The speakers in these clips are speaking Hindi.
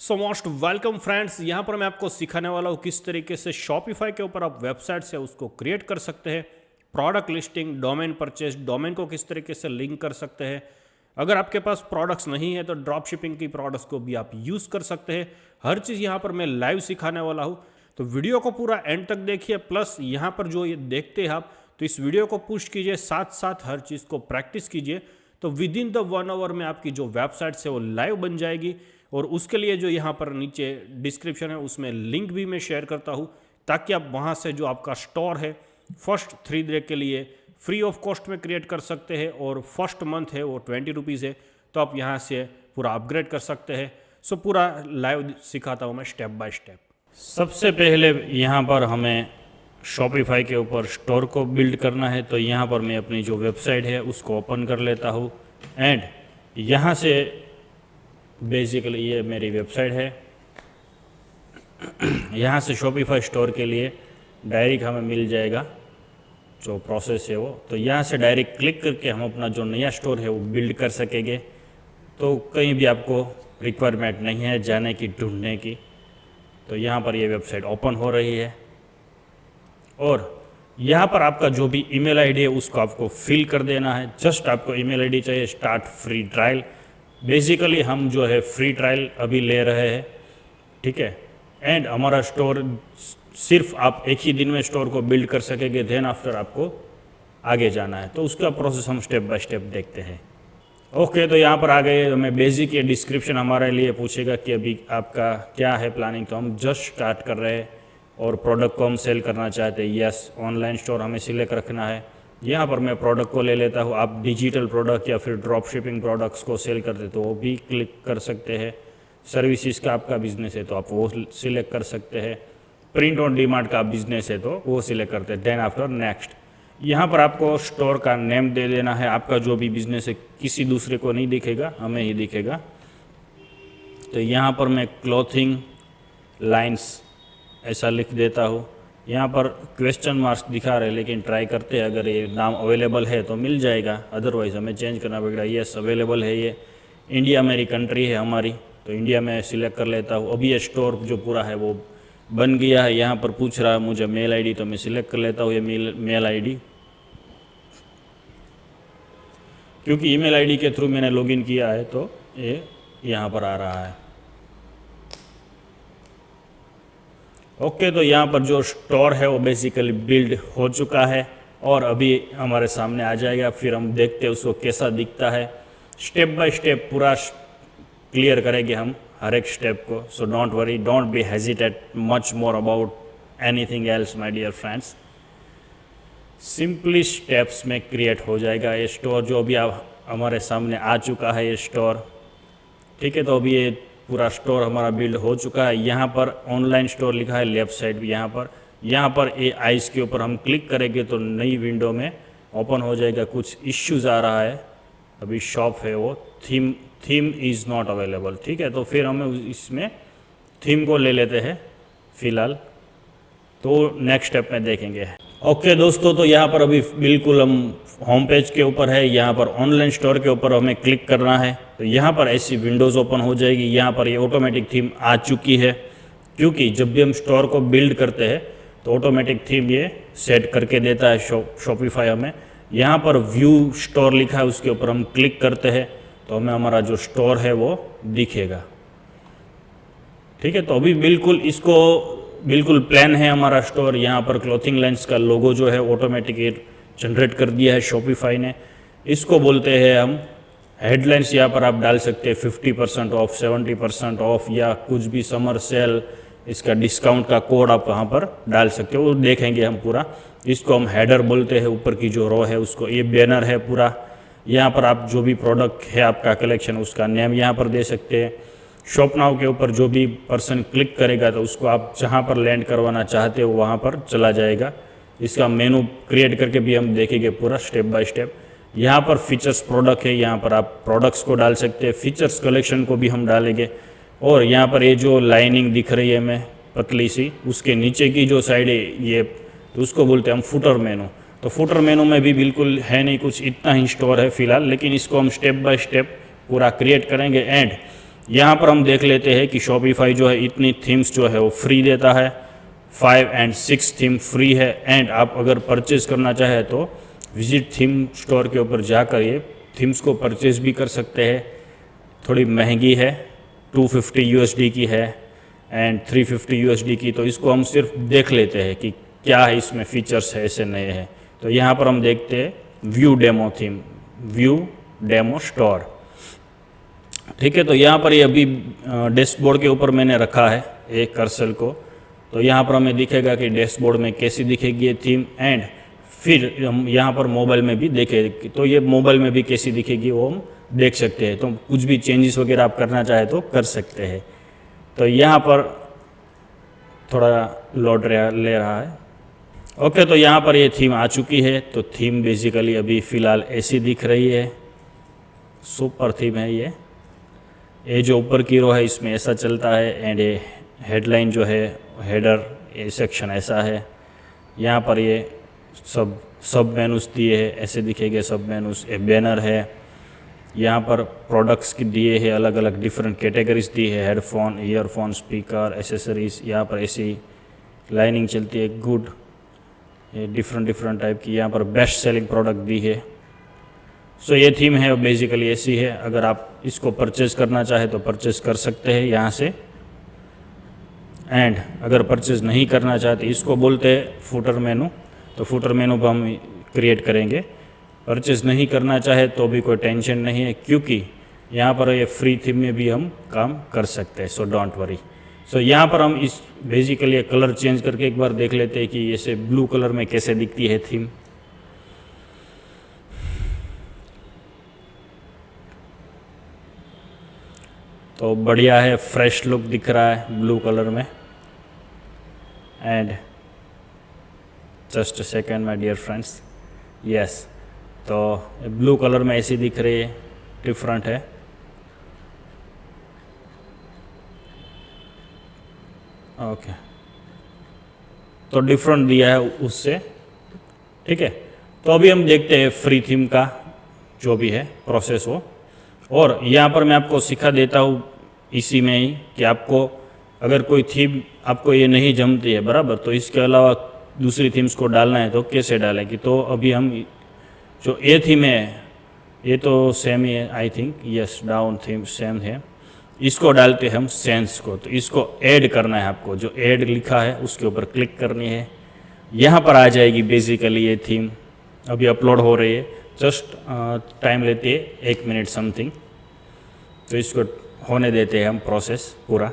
सो मोस्ट वेलकम फ्रेंड्स, यहाँ पर मैं आपको सिखाने वाला हूँ किस तरीके से शॉपिफाई के ऊपर आप वेबसाइट से उसको क्रिएट कर सकते हैं। Product listing, domain purchase, domain को किस तरीके से लिंक कर सकते हैं। अगर आपके पास प्रोडक्ट्स नहीं है तो ड्रॉप शिपिंग की प्रोडक्ट्स को भी आप यूज़ कर सकते हैं। हर चीज़ यहाँ पर मैं लाइव सिखाने वाला हूँ, तो वीडियो को पूरा एंड तक देखिए। प्लस यहाँ पर जो ये देखते हैं आप, तो इस वीडियो को पुश कीजिए, साथ साथ हर चीज़ को प्रैक्टिस कीजिए। तो विद इन द 1 आवर में आपकी जो वेबसाइट है वो लाइव बन जाएगी। और उसके लिए जो यहाँ पर नीचे डिस्क्रिप्शन है उसमें लिंक भी मैं शेयर करता हूँ, ताकि आप वहाँ से जो आपका स्टोर है फर्स्ट 3 डे के लिए फ्री ऑफ कॉस्ट में क्रिएट कर सकते हैं। और फर्स्ट मंथ है वो 20 रुपीज़ है, तो आप यहाँ से पूरा अपग्रेड कर सकते हैं। सो पूरा लाइव सिखाता हूँ मैं स्टेप बाय स्टेप। सबसे पहले यहाँ पर हमें शॉपिफाई के ऊपर स्टोर को बिल्ड करना है। तो यहाँ पर मैं अपनी जो वेबसाइट है उसको ओपन कर लेता हूँ एंड यहाँ से बेसिकली ये मेरी वेबसाइट है। यहाँ से शॉपिफाई स्टोर के लिए डायरेक्ट हमें मिल जाएगा जो प्रोसेस है वो। तो यहाँ से डायरेक्ट क्लिक करके हम अपना जो नया स्टोर है वो बिल्ड कर सकेंगे। तो कहीं भी आपको रिक्वायरमेंट नहीं है जाने की, ढूंढने की। तो यहाँ पर ये वेबसाइट ओपन हो रही है और यहाँ पर आपका जो भी ईमेल आईडी है उसको आपको फिल कर देना है। जस्ट आपको ईमेल आईडी चाहिए, स्टार्ट फ्री ट्रायल। बेसिकली हम जो है फ्री ट्रायल अभी ले रहे हैं, ठीक है। एंड हमारा स्टोर सिर्फ आप एक ही दिन में स्टोर को बिल्ड कर सकेंगे, देन आफ्टर आपको आगे जाना है। तो उसका प्रोसेस हम स्टेप बाय स्टेप देखते हैं। ओके, तो यहाँ पर आ गए। हमें बेसिक ये डिस्क्रिप्शन हमारे लिए पूछेगा कि अभी आपका क्या है प्लानिंग। तो हम जस्ट स्टार्ट कर रहे हैं और प्रोडक्ट को हम सेल करना चाहते हैं। यस, ऑनलाइन स्टोर हमें सिलेक्ट रखना है। यहाँ पर मैं प्रोडक्ट को ले लेता हूँ। आप डिजिटल प्रोडक्ट या फिर ड्रॉप शिपिंग प्रोडक्ट्स को सेल करते तो वो भी क्लिक कर सकते हैं। सर्विसेज का आपका बिजनेस है तो आप वो सिलेक्ट कर सकते हैं। प्रिंट ऑन डिमांड का बिजनेस है तो वो सिलेक्ट करते हैं। देन आफ्टर नेक्स्ट, यहाँ पर आपको स्टोर का नेम दे देना है। आपका जो भी बिजनेस है किसी दूसरे को नहीं दिखेगा, हमें ही दिखेगा। तो यहाँ पर मैं क्लॉथिंग लाइन्स ऐसा लिख देता हूँ। यहाँ पर क्वेश्चन मार्क्स दिखा रहे, लेकिन ट्राई करते हैं। अगर ये नाम अवेलेबल है तो मिल जाएगा, अदरवाइज़ हमें चेंज करना पड़ेगा। यस, अवेलेबल है। ये इंडिया मेरी कंट्री है हमारी, तो इंडिया में सिलेक्ट कर लेता हूँ। अभी ये स्टोर जो पूरा है वो बन गया है। यहाँ पर पूछ रहा है मुझे मेल आईडी, तो मैं सिलेक्ट कर लेता हूँ ये मेल आईडी, क्योंकि ईमेल आईडी के थ्रू मैंने लॉगिन किया है तो ये यहाँ पर आ रहा है। ओके, तो यहाँ पर जो स्टोर है वो बेसिकली बिल्ड हो चुका है और अभी हमारे सामने आ जाएगा। फिर हम देखते हैं उसको कैसा दिखता है। स्टेप बाय स्टेप पूरा क्लियर करेंगे हम हर एक स्टेप को। So don't worry, don't be hesitate much more about anything else my dear friends. Simply steps में क्रिएट हो जाएगा ये स्टोर। जो अभी आप हमारे सामने आ चुका है ये स्टोर, ठीक है। तो अभी ये पूरा स्टोर हमारा बिल्ड हो चुका है। यहाँ पर ऑनलाइन स्टोर लिखा है लेफ्ट साइड। यहाँ पर ये आइस के ऊपर हम क्लिक करेंगे तो नई विंडो में ओपन हो जाएगा। कुछ इश्यूज आ रहा है, अभी शॉप है वो थीम इज़ नॉट अवेलेबल, ठीक है। तो फिर हमें इसमें थीम को ले लेते हैं फ़िलहाल, तो नेक्स्ट स्टेप में देखेंगे। ओके दोस्तों, तो यहाँ पर अभी बिल्कुल हम होम पेज के ऊपर है। यहाँ पर ऑनलाइन स्टोर के ऊपर हमें क्लिक करना है तो यहाँ पर ऐसी विंडोज़ ओपन हो जाएगी। यहाँ पर ये ऑटोमेटिक थीम आ चुकी है, क्योंकि जब भी हम स्टोर को बिल्ड करते हैं तो ऑटोमेटिक थीम ये सेट करके देता है शॉपिफाई हमें। यहाँ पर व्यू स्टोर लिखा है, उसके ऊपर हम क्लिक करते हैं तो हमें हमारा जो स्टोर है वो दिखेगा, ठीक है। तो अभी बिल्कुल प्लान है हमारा स्टोर। यहाँ पर क्लॉथिंग लाइन्स का लोगो जो है ऑटोमेटिक जनरेट कर दिया है शॉपिफाई ने। इसको बोलते हैं हम हेडलाइंस। यहाँ पर आप डाल सकते हैं 50% ऑफ, 70% ऑफ या कुछ भी समर सेल, इसका डिस्काउंट का कोड आप वहाँ पर डाल सकते हो। वो देखेंगे हम पूरा। इसको हम हेडर बोलते हैं, ऊपर की जो रो है उसको। ये बैनर है पूरा। यहाँ पर आप जो भी प्रोडक्ट है आपका कलेक्शन, उसका नेम यहाँ पर दे सकते हैं। शॉप नाउ के ऊपर जो भी पर्सन क्लिक करेगा तो उसको आप जहाँ पर लैंड करवाना चाहते हो वहाँ पर चला जाएगा। इसका मेनू क्रिएट करके भी हम देखेंगे पूरा स्टेप बाय स्टेप। यहाँ पर फीचर्स प्रोडक्ट है, यहाँ पर आप प्रोडक्ट्स को डाल सकते हैं। फीचर्स कलेक्शन को भी हम डालेंगे। और यहाँ पर ये जो लाइनिंग दिख रही है हमें पतली सी, उसके नीचे की जो साइड है ये, तो उसको बोलते हैं हम फुटर मेनू। तो फुटर मेनू में भी बिल्कुल है नहीं कुछ, इतना ही स्टोर है फ़िलहाल, लेकिन इसको हम स्टेप बाय स्टेप पूरा क्रिएट करेंगे। एंड यहाँ पर हम देख लेते हैं कि शॉपिफाई जो है इतनी थीम्स जो है वो फ्री देता है, 5 और 6 थीम फ्री है। एंड आप अगर परचेज करना चाहे तो विजिट थीम स्टोर के ऊपर जाकर ये थीम्स को परचेज भी कर सकते हैं। थोड़ी महंगी है, 250 यूएसडी की है एंड 350 यूएसडी की, तो इसको हम सिर्फ देख लेते हैं कि क्या है इसमें फीचर्स है, ऐसे नए हैं। तो यहाँ पर हम देखते हैं view demo theme, view demo store, ठीक है। तो यहाँ पर ये अभी डैशबोर्ड के ऊपर मैंने रखा है एक कर्सर को, तो यहाँ पर हमें दिखेगा कि डैशबोर्ड में कैसी दिखेगी ये थीम। एंड फिर हम यहाँ पर मोबाइल में भी देखें तो ये मोबाइल में भी कैसी दिखेगी वो हम देख सकते हैं। तो कुछ भी चेंजेस वगैरह आप करना चाहे तो कर सकते हैं। तो यहाँ पर थोड़ा लोड ले रहा है। ओके, तो यहाँ पर ये थीम आ चुकी है। तो थीम बेसिकली अभी फ़िलहाल ऐसी दिख रही है, सुपर थीम है ये जो ऊपर की रो है इसमें ऐसा चलता है। एंड ये हेडलाइन जो है, हेडर, ये सेक्शन ऐसा है। यहाँ पर ये सब मेनूस दिए हैं, ऐसे दिखेंगे सब मेनूस। ये बैनर है, यहाँ पर प्रोडक्ट्स की दिए हैं, अलग अलग डिफरेंट कैटेगरीज दी है, हेडफोन, ईयरफोन, स्पीकर, एसेसरीज। यहाँ पर ऐसी लाइनिंग चलती है, गुड, ये डिफरेंट टाइप की। यहाँ पर बेस्ट सेलिंग प्रोडक्ट दी है। सो ये थीम है बेसिकली ऐसी है। अगर आप इसको परचेज करना चाहे तो परचेज कर सकते हैं यहाँ से। एंड अगर परचेज नहीं करना चाहते, इसको बोलते हैं फुटर मेनू, तो फुटर मेनू पर हम क्रिएट करेंगे। परचेज नहीं करना चाहे तो भी कोई टेंशन नहीं है, क्योंकि यहाँ पर ये फ्री थीम में भी हम काम कर सकते हैं। सो डोंट वरी। सो यहाँ पर हम इस बेसिकली कलर चेंज करके एक बार देख लेते हैं कि ऐसे ब्लू कलर में कैसे दिखती है थीम। तो बढ़िया है, फ्रेश लुक दिख रहा है ब्लू कलर में। And just a second my dear friends, yes, तो ब्लू कलर में ऐसी दिख रही है, डिफरेंट है। ओके, तो डिफरेंट दिया है उससे, ठीक है। तो अभी हम देखते हैं फ्री थीम का जो भी है प्रोसेस हो। और यहाँ पर मैं आपको सिखा देता हूँ इसी में ही कि आपको अगर कोई थीम आपको ये नहीं जमती है बराबर, तो इसके अलावा दूसरी थीम्स को डालना है तो कैसे डालेंगे। तो अभी हम जो ये थीम है ये तो सेम ही है, I think, yes, down theme same है। इसको डालते हैं हम सेंस को। तो इसको ऐड करना है आपको, जो ऐड लिखा है उसके ऊपर क्लिक करनी है। यहाँ पर आ जाएगी बेसिकली ये थीम, अभी अपलोड हो रही है, जस्ट टाइम लेती है 1 मिनट समथिंग। तो इसको होने देते हैं हम प्रोसेस पूरा।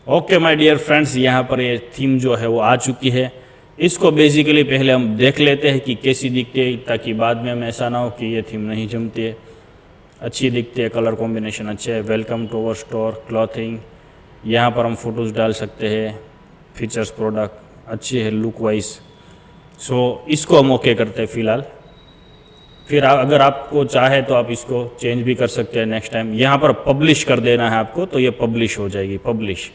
ओके माय डियर फ्रेंड्स, यहाँ पर ये थीम जो है वो आ चुकी है। इसको बेसिकली पहले हम देख लेते हैं कि कैसी दिखती है, ताकि बाद में हम ऐसा ना हो कि ये थीम नहीं जमती है। अच्छी दिखती है, कलर कॉम्बिनेशन अच्छे है। Welcome to our store clothing, यहाँ पर हम फोटोज़ डाल सकते हैं। फीचर्स, प्रोडक्ट अच्छी है लुक वाइज। सो इसको हम ओके करते हैं फ़िलहाल। फिर अगर आपको चाहे तो आप इसको चेंज भी कर सकते हैं नेक्स्ट टाइम। यहाँ पर पब्लिश कर देना है आपको, तो ये पब्लिश हो जाएगी, पब्लिश।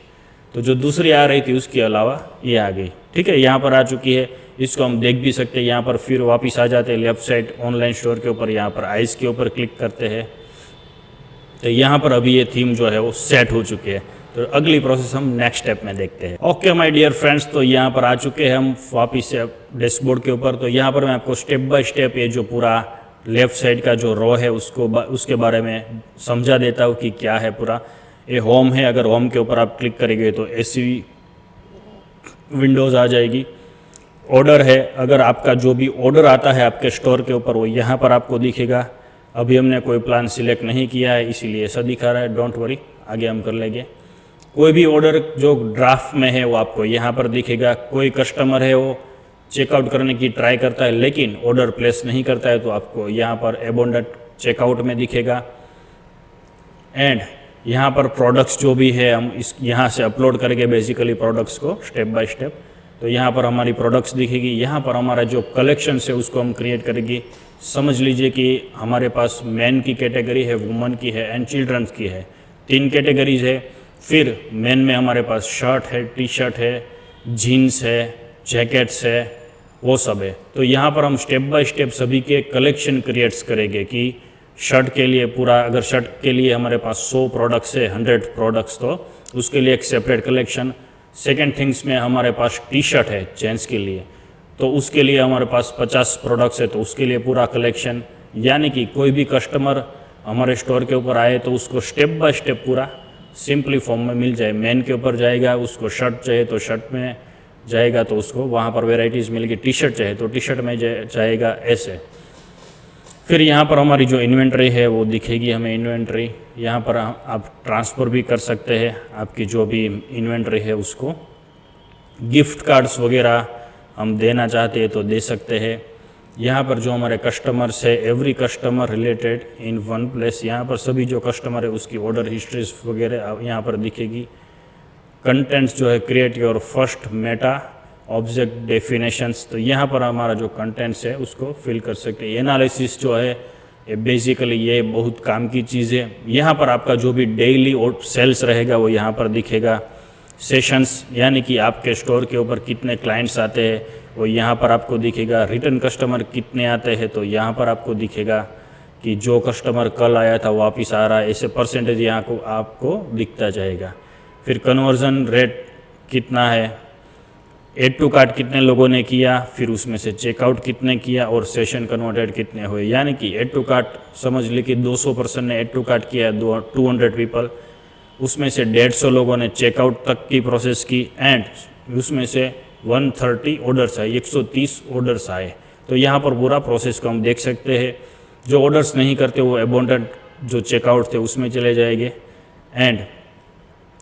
तो जो दूसरी आ रही थी उसके अलावा ये आ गई, ठीक है। यहाँ पर आ चुकी है, इसको हम देख भी सकते हैं। यहाँ पर फिर वापस आ जाते हैं लेफ्ट साइड ऑनलाइन स्टोर के ऊपर, यहाँ पर आइस के ऊपर क्लिक करते हैं। तो यहाँ पर अभी ये थीम जो है वो सेट हो चुकी है। तो अगली प्रोसेस हम नेक्स्ट स्टेप में देखते हैं। ओके माय डियर फ्रेंड्स, तो यहाँ पर आ चुके हैं हम वापस से डैशबोर्ड के ऊपर। तो यहाँ पर मैं आपको स्टेप बाय स्टेप ये जो पूरा लेफ़्ट साइड का जो रो है उसके बारे में समझा देता हूँ कि क्या है पूरा। ये होम है, अगर होम के ऊपर आप क्लिक करेंगे तो ऐसी विंडोज़ आ जाएगी। ऑर्डर है, अगर आपका जो भी ऑर्डर आता है आपके स्टोर के ऊपर वो यहाँ पर आपको दिखेगा। अभी हमने कोई प्लान सिलेक्ट नहीं किया है इसीलिए ऐसा दिखा रहा है, डोंट वरी, आगे हम कर लेंगे। कोई भी ऑर्डर जो ड्राफ्ट में है वो आपको यहाँ पर दिखेगा। कोई कस्टमर है वो चेकआउट करने की ट्राई करता है लेकिन ऑर्डर प्लेस नहीं करता है, तो आपको यहाँ पर अबंडेंट चेकआउट में दिखेगा। एंड यहाँ पर प्रोडक्ट्स जो भी है हम इस यहाँ से अपलोड करेंगे बेसिकली प्रोडक्ट्स को स्टेप बाय स्टेप। तो यहाँ पर हमारी प्रोडक्ट्स दिखेगी। यहाँ पर हमारा जो कलेक्शन है उसको हम क्रिएट करेंगे। समझ लीजिए कि हमारे पास मैन की कैटेगरी है, वुमन की है एंड चिल्ड्रंस की है, 3 कैटेगरीज है। फिर मैन में हमारे पास शर्ट है, टी शर्ट है, जीन्स है, जैकेट्स है, वो सब है। तो यहाँ पर हम स्टेप बाय स्टेप सभी के कलेक्शन क्रिएट्स करेंगे कि शर्ट के लिए पूरा, अगर शर्ट के लिए हमारे पास 100 प्रोडक्ट्स है, 100 प्रोडक्ट्स, तो उसके लिए एक सेपरेट कलेक्शन। सेकेंड थिंग्स में हमारे पास टी शर्ट है जेंट्स के लिए, तो उसके लिए हमारे पास 50 प्रोडक्ट्स है, तो उसके लिए पूरा कलेक्शन। यानी कि कोई भी कस्टमर हमारे स्टोर के ऊपर आए तो उसको स्टेप बाय स्टेप पूरा सिंपली फॉर्म में मिल जाए। मेन के ऊपर जाएगा, उसको शर्ट चाहिए तो शर्ट में जाएगा तो उसको वहाँ पर वेराइटीज़ मिलेगी, टी शर्ट चाहिए तो टी शर्ट में जाएगा, ऐसे। फिर यहाँ पर हमारी जो इन्वेंट्री है वो दिखेगी हमें। इन्वेंट्री यहाँ पर आप ट्रांसफ़र भी कर सकते हैं आपकी जो भी इन्वेंट्री है उसको। गिफ्ट कार्ड्स वगैरह हम देना चाहते हैं तो दे सकते हैं। यहाँ पर जो हमारे कस्टमर्स है, every customer related in one place, यहाँ पर सभी जो कस्टमर है उसकी ऑर्डर हिस्ट्रीज वगैरह यहाँ पर दिखेगी। कंटेंट्स जो है, create your first Meta object definitions, तो यहाँ पर हमारा जो कंटेंट्स है उसको फिल कर सकते हैं। एनालिसिस जो है ये बेसिकली ये बहुत काम की चीज़ है। यहाँ पर आपका जो भी डेली सेल्स रहेगा वो यहाँ पर दिखेगा। सेशंस यानी कि आपके स्टोर के ऊपर कितने क्लाइंट्स आते हैं वो यहाँ पर आपको दिखेगा। रिटर्न कस्टमर कितने आते हैं तो यहाँ पर आपको दिखेगा कि जो कस्टमर कल आया था वापस आ रहा है, ऐसे परसेंटेज यहाँ को आपको दिखता जाएगा। फिर कन्वर्जन रेट कितना है, एड टू कार्ट कितने लोगों ने किया, फिर उसमें से चेकआउट कितने किया और सेशन कन्वर्टेड कितने हुए। यानी कि एड टू कार्ट समझ ली कि 200% ने एड टू कार्ट किया, 200 पीपल, उसमें से 150 लोगों ने चेकआउट तक की प्रोसेस की, एंड उसमें से 130 ऑर्डर्स आए, 130 ऑर्डर्स आए। तो यहाँ पर पूरा प्रोसेस को हम देख सकते हैं। जो ऑर्डर्स नहीं करते वो अबाउंडेड जो चेकआउट थे उसमें चले जाएंगे। एंड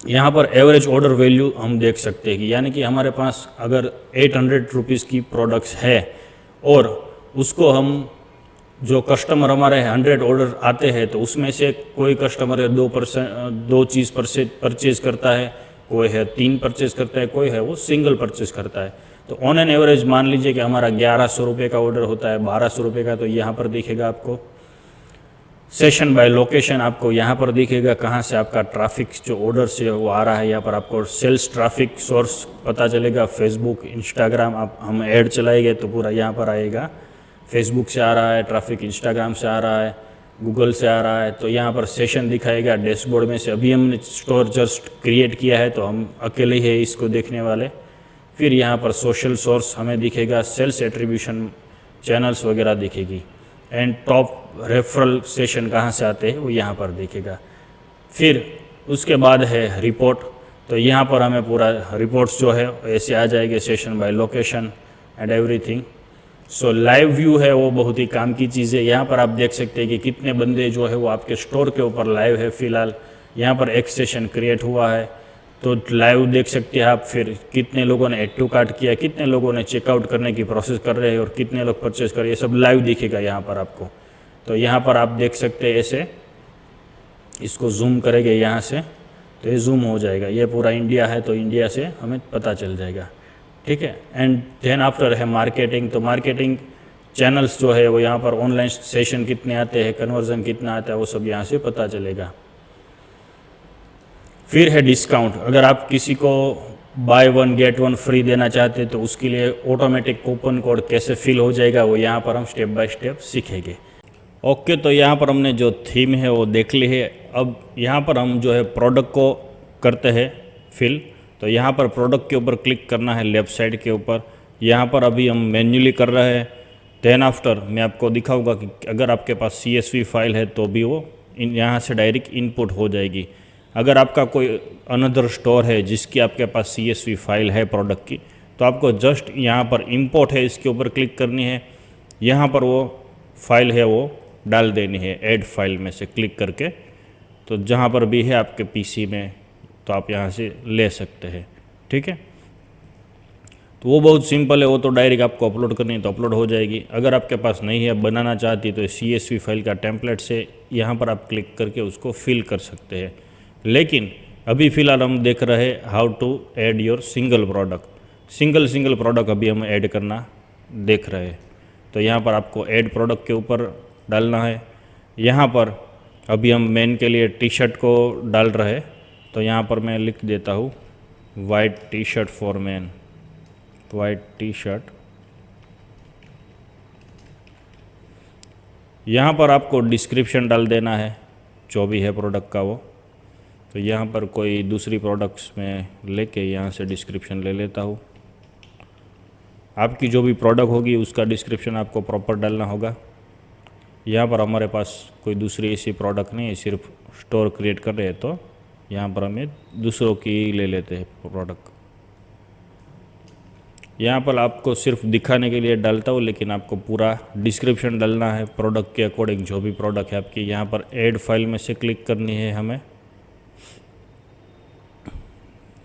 यहाँ पर एवरेज ऑर्डर वैल्यू हम देख सकते हैं कि यानी कि हमारे पास अगर 800 रुपीज़ की प्रोडक्ट्स है और उसको हम जो कस्टमर हमारे 100 ऑर्डर आते हैं तो उसमें से कोई कस्टमर 2 चीज़ परचेज करता है, कोई है 3 परचेज करता है, कोई है वो सिंगल परचेज करता है। तो ऑन एन एवरेज मान लीजिए कि हमारा 1100 रुपये का ऑर्डर होता है, 1200 रुपये का, तो यहाँ पर दिखेगा आपको। सेशन बाय लोकेशन आपको यहाँ पर दिखेगा कहाँ से आपका ट्रैफिक जो ऑर्डर से वो आ रहा है। यहाँ पर आपको सेल्स ट्रैफिक सोर्स पता चलेगा। फेसबुक, इंस्टाग्राम आप हम ऐड चलाएंगे तो पूरा यहाँ पर आएगा। फेसबुक से आ रहा है ट्रैफिक, इंस्टाग्राम से आ रहा है, गूगल से आ रहा है, तो यहाँ पर सेशन दिखाएगा डैशबोर्ड में से। अभी हमने स्टोर जस्ट क्रिएट किया है तो हम अकेले ही है इसको देखने वाले। फिर यहाँ पर सोशल सोर्स हमें दिखेगा, सेल्स एट्रीब्यूशन चैनल्स वगैरह दिखेगी, एंड टॉप रेफरल सेशन कहाँ से आते हैं वो यहाँ पर दिखेगा। फिर उसके बाद है रिपोर्ट, तो यहाँ पर हमें पूरा रिपोर्ट्स जो है ऐसे आ जाएंगे, session by location and everything. So live view है वो बहुत ही काम की चीज़ है। यहाँ पर आप देख सकते हैं कि कितने बंदे जो है वो आपके स्टोर के ऊपर लाइव है फिलहाल। यहाँ पर एक सेशन क्रिएट हुआ है तो लाइव देख सकते हैं आप। फिर कितने लोगों ने एड टू कार्ट किया, कितने लोगों ने चेकआउट करने की प्रोसेस कर रहे हैं और कितने लोग परचेज कर रहे हैं, सब लाइव दिखेगा यहाँ पर आपको। तो यहाँ पर आप देख सकते हैं ऐसे, इसको जूम करेंगे यहाँ से तो ये जूम हो जाएगा। ये पूरा इंडिया है तो इंडिया से हमें पता चल जाएगा, ठीक है। एंड देन आफ्टर है मार्केटिंग, तो मार्केटिंग चैनल्स जो है वो यहाँ पर ऑनलाइन सेशन कितने आते हैं, कन्वर्जन कितना आता है, वो सब यहाँ से पता चलेगा। फिर है डिस्काउंट, अगर आप किसी को बाय 1 गेट 1 फ्री देना चाहते हैं तो उसके लिए ऑटोमेटिक कूपन कोड कैसे फिल हो जाएगा वो यहाँ पर हम स्टेप बाय स्टेप सीखेंगे। ओके, तो यहाँ पर हमने जो थीम है वो देख ली है। अब यहाँ पर हम जो है प्रोडक्ट को करते हैं फिल। तो यहाँ पर प्रोडक्ट के ऊपर क्लिक करना है लेफ़्ट साइड के ऊपर। यहाँ पर अभी हम मैन्युअली कर रहे हैं। देन आफ्टर मैं आपको दिखाऊंगा कि अगर आपके पास CSV फाइल है तो भी वो यहाँ से डायरेक्ट इनपुट हो जाएगी। अगर आपका कोई अनदर स्टोर है जिसकी आपके पास CSV फाइल है प्रोडक्ट की, तो आपको जस्ट यहाँ पर इंपोर्ट है इसके ऊपर क्लिक करनी है। यहाँ पर वो फाइल है वो डाल देनी है ऐड फाइल में से क्लिक करके। तो जहाँ पर भी है आपके PC में तो आप यहाँ से ले सकते हैं, ठीक है। तो वो बहुत सिंपल है, वो तो डायरेक्ट आपको अपलोड करनी है तो अपलोड हो जाएगी। अगर आपके पास नहीं है, बनाना चाहती तो CSV फाइल का टेम्पलेट से यहाँ पर आप क्लिक करके उसको फिल कर सकते हैं। लेकिन अभी फ़िलहाल हम देख रहे हैं how to add your single product. Single product अभी हम ऐड करना देख रहे हैं। तो यहाँ पर आपको ऐड प्रोडक्ट के ऊपर डालना है। यहाँ पर अभी हम मेन के लिए टी शर्ट को डाल रहे हैं, तो यहाँ पर मैं लिख देता हूँ white T shirt for man, white T shirt यहाँ पर आपको डिस्क्रिप्शन डाल देना है जो भी है प्रोडक्ट का वो। तो यहाँ पर कोई दूसरी प्रोडक्ट्स में लेके यहाँ से डिस्क्रिप्शन ले लेता हूँ। आपकी जो भी प्रोडक्ट होगी उसका डिस्क्रिप्शन आपको प्रॉपर डालना होगा। यहाँ पर हमारे पास कोई दूसरी ऐसी प्रोडक्ट नहीं है, सिर्फ स्टोर क्रिएट कर रहे हैं, तो यहाँ पर हमें दूसरों की ले लेते हैं प्रोडक्ट। यहाँ पर आपको सिर्फ दिखाने के लिए डालता हूँ, लेकिन आपको पूरा डिस्क्रिप्शन डालना है प्रोडक्ट के अकॉर्डिंग। जो भी प्रोडक्ट है आपकी, यहाँ पर ऐड फाइल में से क्लिक करनी है हमें।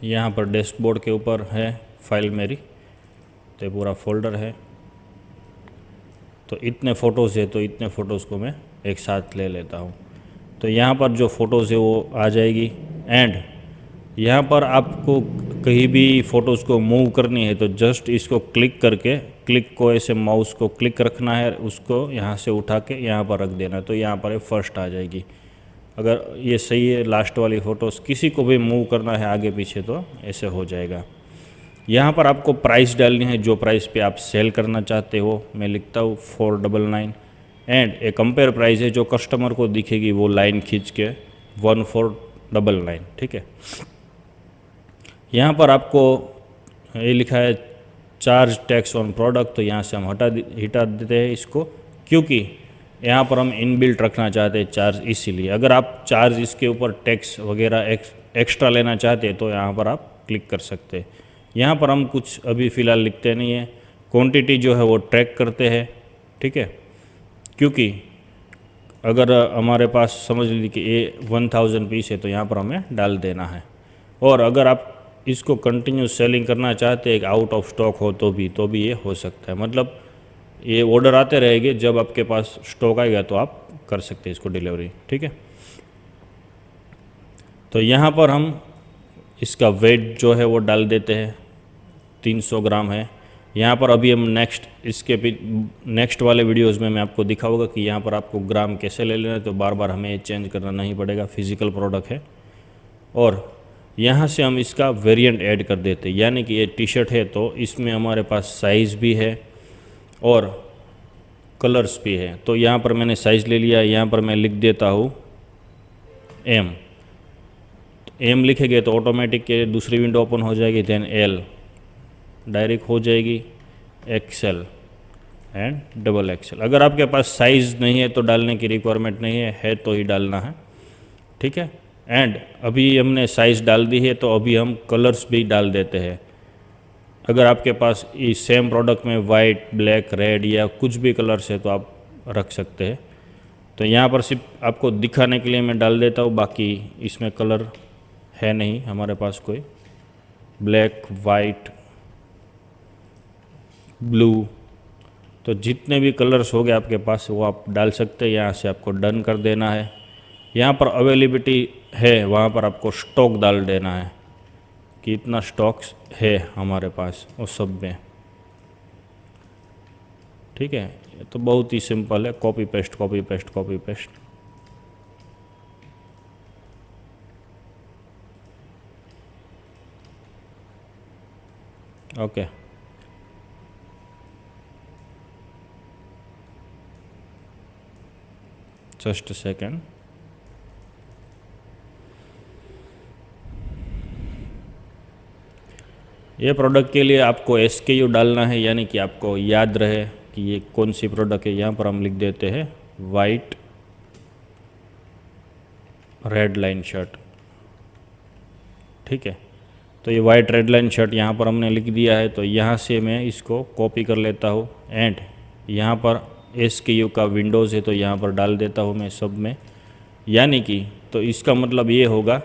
यहाँ पर डैशबोर्ड के ऊपर है फाइल मेरी, तो ये पूरा फोल्डर है। तो इतने फ़ोटोज़ है, तो इतने फ़ोटोज़ को मैं एक साथ ले लेता हूँ। तो यहाँ पर जो फ़ोटोज़ है वो आ जाएगी। एंड यहाँ पर आपको कहीं भी फ़ोटोज़ को मूव करनी है तो जस्ट इसको क्लिक करके, क्लिक को ऐसे माउस को क्लिक रखना है, उसको यहाँ से उठा के यहाँ पर रख देना, तो यहाँ पर फर्स्ट आ जाएगी। अगर ये सही है, लास्ट वाली फ़ोटोज़ किसी को भी मूव करना है आगे पीछे तो ऐसे हो जाएगा। यहाँ पर आपको प्राइस डालनी है, जो प्राइस पे आप सेल करना चाहते हो। मैं लिखता हूँ 499 एंड ए कंपेयर प्राइस है जो कस्टमर को दिखेगी, वो लाइन खींच के 1499। ठीक है। यहाँ पर आपको ये लिखा है चार्ज टैक्स ऑन प्रोडक्ट, तो यहाँ से हम हटा देते हैं इसको, क्योंकि यहाँ पर हम इनबिल्ट रखना चाहते हैं चार्ज, इसीलिए। अगर आप चार्ज इसके ऊपर टैक्स वगैरह एक्स्ट्रा लेना चाहते हैं तो यहाँ पर आप क्लिक कर सकते हैं। यहाँ पर हम कुछ अभी फ़िलहाल लिखते नहीं है, क्वांटिटी जो है वो ट्रैक करते हैं। ठीक है, क्योंकि अगर हमारे पास समझ लीजिए कि ये 1000 पीस है तो यहाँ पर हमें डाल देना है। और अगर आप इसको कंटिन्यू सेलिंग करना चाहते हैं, आउट ऑफ स्टॉक हो तो भी ये हो सकता है। मतलब ये ऑर्डर आते रहेंगे, जब आपके पास स्टॉक आएगा तो आप कर सकते हैं इसको डिलीवरी। ठीक है। तो यहाँ पर हम इसका वेट जो है वो डाल देते हैं, 300 ग्राम है। यहाँ पर अभी हम नेक्स्ट वाले वीडियोज़ में मैं आपको दिखाऊंगा कि यहाँ पर आपको ग्राम कैसे ले लेना है, तो बार बार हमें चेंज करना नहीं पड़ेगा, फिजिकल प्रोडक्ट है। और यहाँ से हम इसका वेरिएंट ऐड कर देते हैं, यानी कि ये टी शर्ट है तो इसमें हमारे पास साइज़ भी है और कलर्स भी है। तो यहाँ पर मैंने साइज़ ले लिया, यहाँ पर मैं लिख देता हूँ एम लिखेंगे तो ऑटोमेटिक के दूसरी विंडो ओपन हो जाएगी, देन एल डायरेक्ट हो जाएगी, एक्सेल एंड डबल एक्सेल। अगर आपके पास साइज़ नहीं है तो डालने की रिक्वायरमेंट नहीं है तो ही डालना है। ठीक है। एंड अभी हमने साइज़ डाल दी है तो अभी हम कलर्स भी डाल देते हैं। अगर आपके पास इस सेम प्रोडक्ट में वाइट, ब्लैक, रेड या कुछ भी कलर्स है तो आप रख सकते हैं। तो यहाँ पर सिर्फ आपको दिखाने के लिए मैं डाल देता हूँ, बाकी इसमें कलर है नहीं हमारे पास कोई। ब्लैक, वाइट, ब्लू, तो जितने भी कलर्स हो गए आपके पास वो आप डाल सकते हैं। यहाँ से आपको डन कर देना है। यहाँ पर अवेलेबिलिटी है, वहाँ पर आपको स्टॉक डाल देना है कि इतना स्टॉक्स है हमारे पास उस सब में। ठीक है, ये तो बहुत ही सिंपल है, copy paste copy paste copy paste. Okay, just second. ये प्रोडक्ट के लिए आपको SKU डालना है, यानी कि आपको याद रहे कि ये कौन सी प्रोडक्ट है। यहाँ पर हम लिख देते हैं वाइट रेड लाइन शर्ट। ठीक है, तो ये वाइट रेड लाइन शर्ट यहाँ पर हमने लिख दिया है। तो यहाँ से मैं इसको कॉपी कर लेता हूँ एंड यहाँ पर SKU का विंडोज़ है तो यहाँ पर डाल देता हूँ मैं सब में। यानी कि तो इसका मतलब ये होगा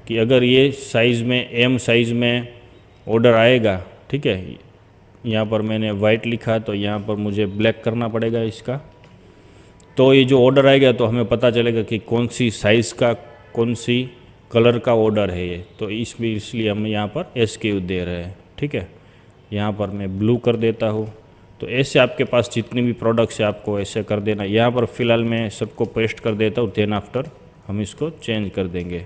कि अगर ये साइज़ में M साइज़ में ऑर्डर आएगा, ठीक है, यहाँ पर मैंने वाइट लिखा तो यहाँ पर मुझे ब्लैक करना पड़ेगा इसका। तो ये जो ऑर्डर आएगा तो हमें पता चलेगा कि कौन सी साइज़ का, कौन सी कलर का ऑर्डर है ये। तो इसलिए हम यहाँ पर SKU दे रहे हैं। ठीक है, यहाँ पर मैं ब्लू कर देता हूँ। तो ऐसे आपके पास जितने भी प्रोडक्ट्स है आपको ऐसे कर देना। यहाँ पर फ़िलहाल मैं सबको पेस्ट कर देता हूँ, देन आफ्टर हम इसको चेंज कर देंगे।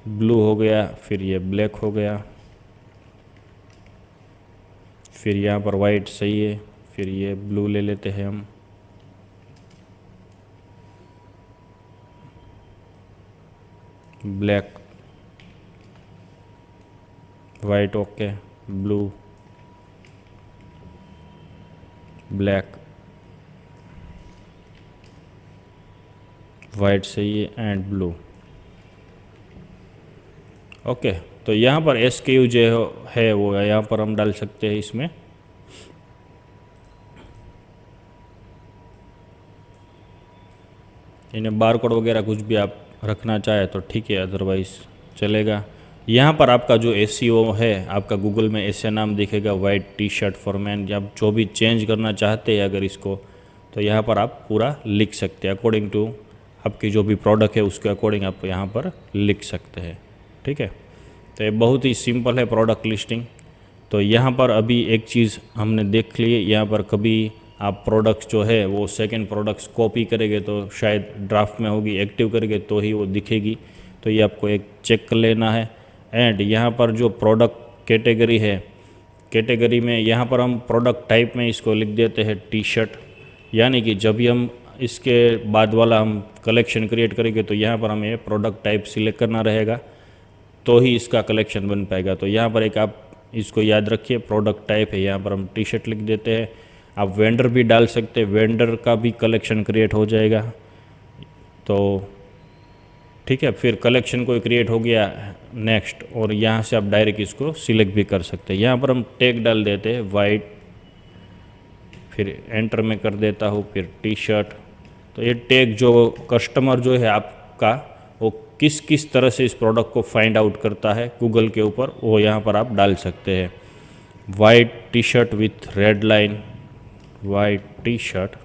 ब्लू हो गया, फिर ये ब्लैक हो गया, फिर यहाँ पर वाइट सही है, फिर ये ब्लू ले लेते हैं हम। Black, white okay, blue, black, white सही है एंड ब्लू। ओके, तो यहाँ पर SKU जो है वो यहाँ पर हम डाल सकते हैं इसमें। इन्हें बारकोड वगैरह कुछ भी आप रखना चाहे तो ठीक है, अदरवाइज चलेगा। यहाँ पर आपका जो SEO है, आपका गूगल में ऐसे नाम दिखेगा, white T shirt for man, या आप जो भी चेंज करना चाहते हैं अगर इसको, तो यहाँ पर आप पूरा लिख सकते हैं अकॉर्डिंग टू आपकी जो भी प्रोडक्ट है उसके अकॉर्डिंग आप यहाँ पर लिख सकते हैं। ठीक है, तो ये बहुत ही सिंपल है प्रोडक्ट लिस्टिंग। तो यहाँ पर अभी एक चीज़ हमने देख ली है, यहाँ पर कभी आप प्रोडक्ट्स जो है वो सेकंड प्रोडक्ट्स कॉपी करेंगे तो शायद ड्राफ्ट में होगी, एक्टिव करेंगे तो ही वो दिखेगी, तो ये आपको एक चेक कर लेना है। एंड यहाँ पर जो प्रोडक्ट कैटेगरी है, कैटेगरी में यहाँ पर हम प्रोडक्ट टाइप में इसको लिख देते हैं टी शर्ट, यानी कि जब भी हम इसके बाद वाला हम कलेक्शन क्रिएट करेंगे तो यहाँ पर हमें प्रोडक्ट टाइप सिलेक्ट करना रहेगा, तो ही इसका कलेक्शन बन पाएगा। तो यहाँ पर एक आप इसको याद रखिए, प्रोडक्ट टाइप है, यहाँ पर हम टी शर्ट लिख देते हैं। आप वेंडर भी डाल सकते हैं, वेंडर का भी कलेक्शन क्रिएट हो जाएगा। तो ठीक है, फिर कलेक्शन कोई क्रिएट हो गया नेक्स्ट, और यहाँ से आप डायरेक्ट इसको सिलेक्ट भी कर सकते हैं। यहाँ पर हम टैग डाल देते हैं वाइट, फिर एंटर में कर देता हूँ, फिर टी शर्ट। तो ये टैग जो कस्टमर जो है आपका वो किस किस तरह से इस प्रोडक्ट को फाइंड आउट करता है गूगल के ऊपर, वो यहाँ पर आप डाल सकते हैं। White T shirt with red line, white T shirt.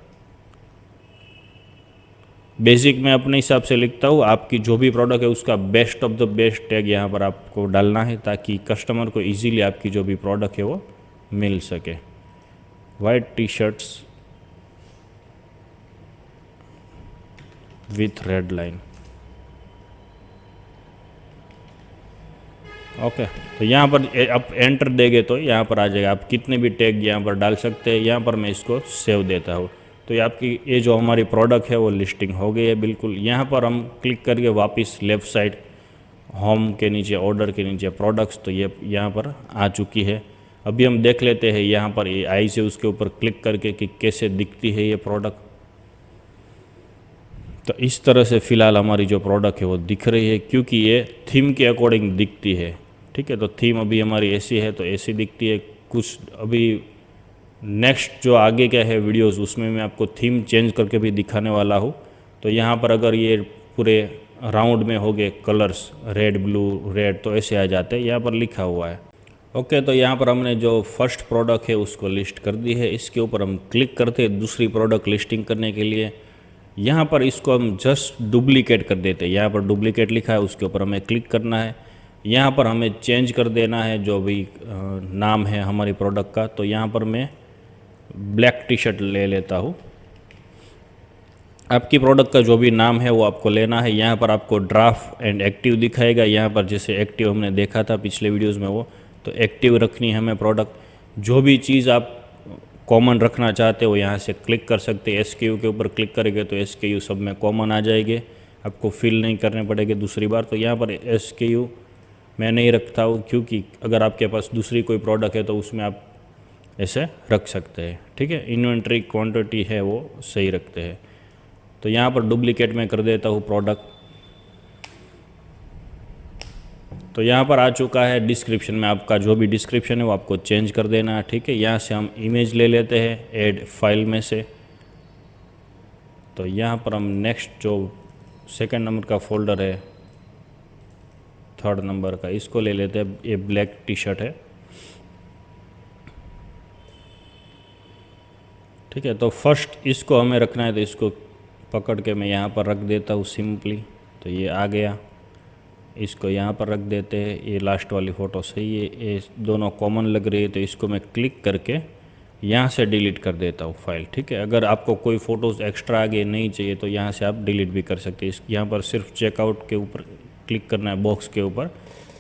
Basic मैं अपने हिसाब से लिखता हूँ, आपकी जो भी प्रोडक्ट है उसका best of the best tag यहाँ पर आपको डालना है, ताकि कस्टमर को इजीली आपकी जो भी प्रोडक्ट है वो मिल सके। White T shirts with red line. Okay, तो यहाँ पर आप एंटर देंगे तो यहाँ पर आ जाएगा, आप कितने भी टैग यहाँ पर डाल सकते हैं। यहाँ पर मैं इसको सेव देता हूँ, तो ये आपकी ये जो हमारी प्रोडक्ट है वो लिस्टिंग हो गई है बिल्कुल। यहाँ पर हम क्लिक करके वापस लेफ़्ट साइड होम के नीचे, ऑर्डर के नीचे प्रोडक्ट्स, तो ये यहाँ पर आ चुकी है। अभी हम देख लेते हैं यहाँ पर ये आई से उसके ऊपर क्लिक करके कि कैसे दिखती है ये प्रोडक्ट। तो इस तरह से फ़िलहाल हमारी जो प्रोडक्ट है वो दिख रही है, क्योंकि ये थीम के अकॉर्डिंग दिखती है। ठीक है, तो थीम अभी हमारी ऐसी है तो ऐसी दिखती है। कुछ अभी नेक्स्ट जो आगे क्या है वीडियोस, उसमें मैं आपको थीम चेंज करके भी दिखाने वाला हूँ। तो यहाँ पर अगर ये पूरे राउंड में हो गए कलर्स, रेड ब्लू रेड, तो ऐसे आ जाते हैं, यहाँ पर लिखा हुआ है। ओके, तो यहाँ पर हमने जो फर्स्ट प्रोडक्ट है उसको लिस्ट कर दी है। इसके ऊपर हम क्लिक करते हैं दूसरी प्रोडक्ट लिस्टिंग करने के लिए। यहाँ पर इसको हम जस्ट डुप्लीकेट कर देते हैं, यहाँ पर डुप्लीकेट लिखा है उसके ऊपर हमें क्लिक करना है। यहाँ पर हमें चेंज कर देना है जो भी नाम है हमारी प्रोडक्ट का। तो यहाँ पर मैं ब्लैक टी शर्ट ले लेता हूँ। आपकी प्रोडक्ट का जो भी नाम है वो आपको लेना है। यहाँ पर आपको ड्राफ्ट एंड एक्टिव दिखाएगा, यहाँ पर जैसे एक्टिव हमने देखा था पिछले वीडियोस में, वो तो एक्टिव रखनी है हमें प्रोडक्ट। जो भी चीज़ आप कॉमन रखना चाहते हो यहाँ से क्लिक कर सकते हैं। SKU के ऊपर क्लिक करेंगे तो SKU सब में कॉमन आ जाएंगे, आपको फिल नहीं करने पड़ेंगे दूसरी बार। तो यहाँ पर SKU मैं नहीं रखता हूँ, क्योंकि अगर आपके पास दूसरी कोई प्रोडक्ट है तो उसमें आप ऐसे रख सकते हैं। ठीक है, इन्वेंट्री क्वांटिटी है वो सही रखते हैं। तो यहाँ पर डुप्लीकेट में कर देता हूँ प्रोडक्ट। तो यहाँ पर आ चुका है। डिस्क्रिप्शन में आपका जो भी डिस्क्रिप्शन है वो आपको चेंज कर देना है। ठीक है, यहाँ से हम इमेज ले लेते हैं ऐड फाइल में से। तो यहाँ पर हम नेक्स्ट जो सेकंड नंबर का फोल्डर है, थर्ड नंबर का, इसको ले लेते हैं। ये ब्लैक टी शर्ट है। ठीक है, तो फर्स्ट इसको हमें रखना है, तो इसको पकड़ के मैं यहाँ पर रख देता हूँ सिंपली। तो ये आ गया, इसको यहाँ पर रख देते हैं। ये लास्ट वाली फ़ोटो सही है, ये दोनों कॉमन लग रही है, तो इसको मैं क्लिक करके यहाँ से डिलीट कर देता हूँ फाइल। ठीक है, अगर आपको कोई फ़ोटोज़ एक्स्ट्रा आगे नहीं चाहिए तो यहाँ से आप डिलीट भी कर सकते हैं। यहाँ पर सिर्फ चेकआउट के ऊपर क्लिक करना है, बॉक्स के ऊपर,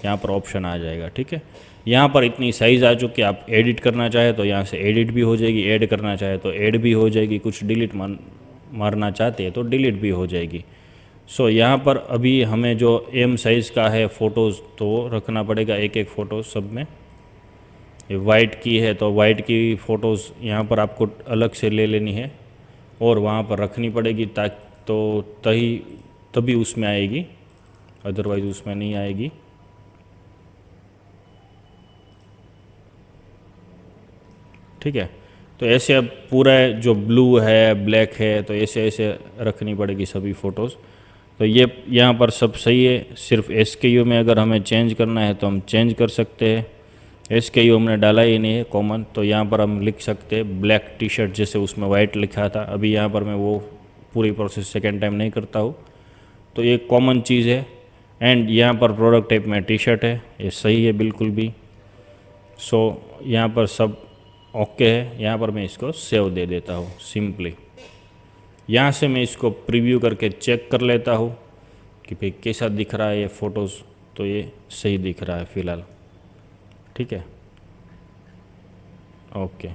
यहाँ पर ऑप्शन आ जाएगा। ठीक है, यहाँ पर इतनी साइज़ आ चुकी है। आप एडिट करना चाहे तो यहाँ से एडिट भी हो जाएगी, ऐड करना चाहे तो ऐड भी हो जाएगी, कुछ डिलीट मारना चाहते हैं तो डिलीट भी हो जाएगी। सो यहाँ पर अभी हमें जो एम साइज़ का है फ़ोटोज़ तो रखना पड़ेगा एक एक फ़ोटो सब में। ये वाइट की है तो वाइट की फ़ोटोज़ यहाँ पर आपको अलग से ले लेनी है और वहाँ पर रखनी पड़ेगी ताकि तो तभी उसमें आएगी, अदरवाइज़ उसमें नहीं आएगी। ठीक है, तो ऐसे अब पूरा जो ब्लू है ब्लैक है तो ऐसे ऐसे रखनी पड़ेगी सभी फ़ोटोज़। तो ये यहाँ पर सब सही है, सिर्फ SKU में अगर हमें चेंज करना है तो हम चेंज कर सकते हैं। SKU हमने डाला ही नहीं है कॉमन, तो यहाँ पर हम लिख सकते हैं ब्लैक टी शर्ट, जैसे उसमें वाइट लिखा था। अभी यहाँ पर मैं वो पूरी प्रोसेस सेकेंड टाइम नहीं करता हूँ, तो ये कॉमन चीज़ है। एंड यहाँ पर प्रोडक्ट टाइप में टी शर्ट है, ये सही है बिल्कुल भी। सो यहाँ पर सब ओके है। यहाँ पर मैं इसको सेव दे देता हूँ सिंपली। यहाँ से मैं इसको प्रीव्यू करके चेक कर लेता हूँ कि भाई कैसा दिख रहा है ये फ़ोटोज़। तो ये सही दिख रहा है फ़िलहाल, ठीक है, ओके।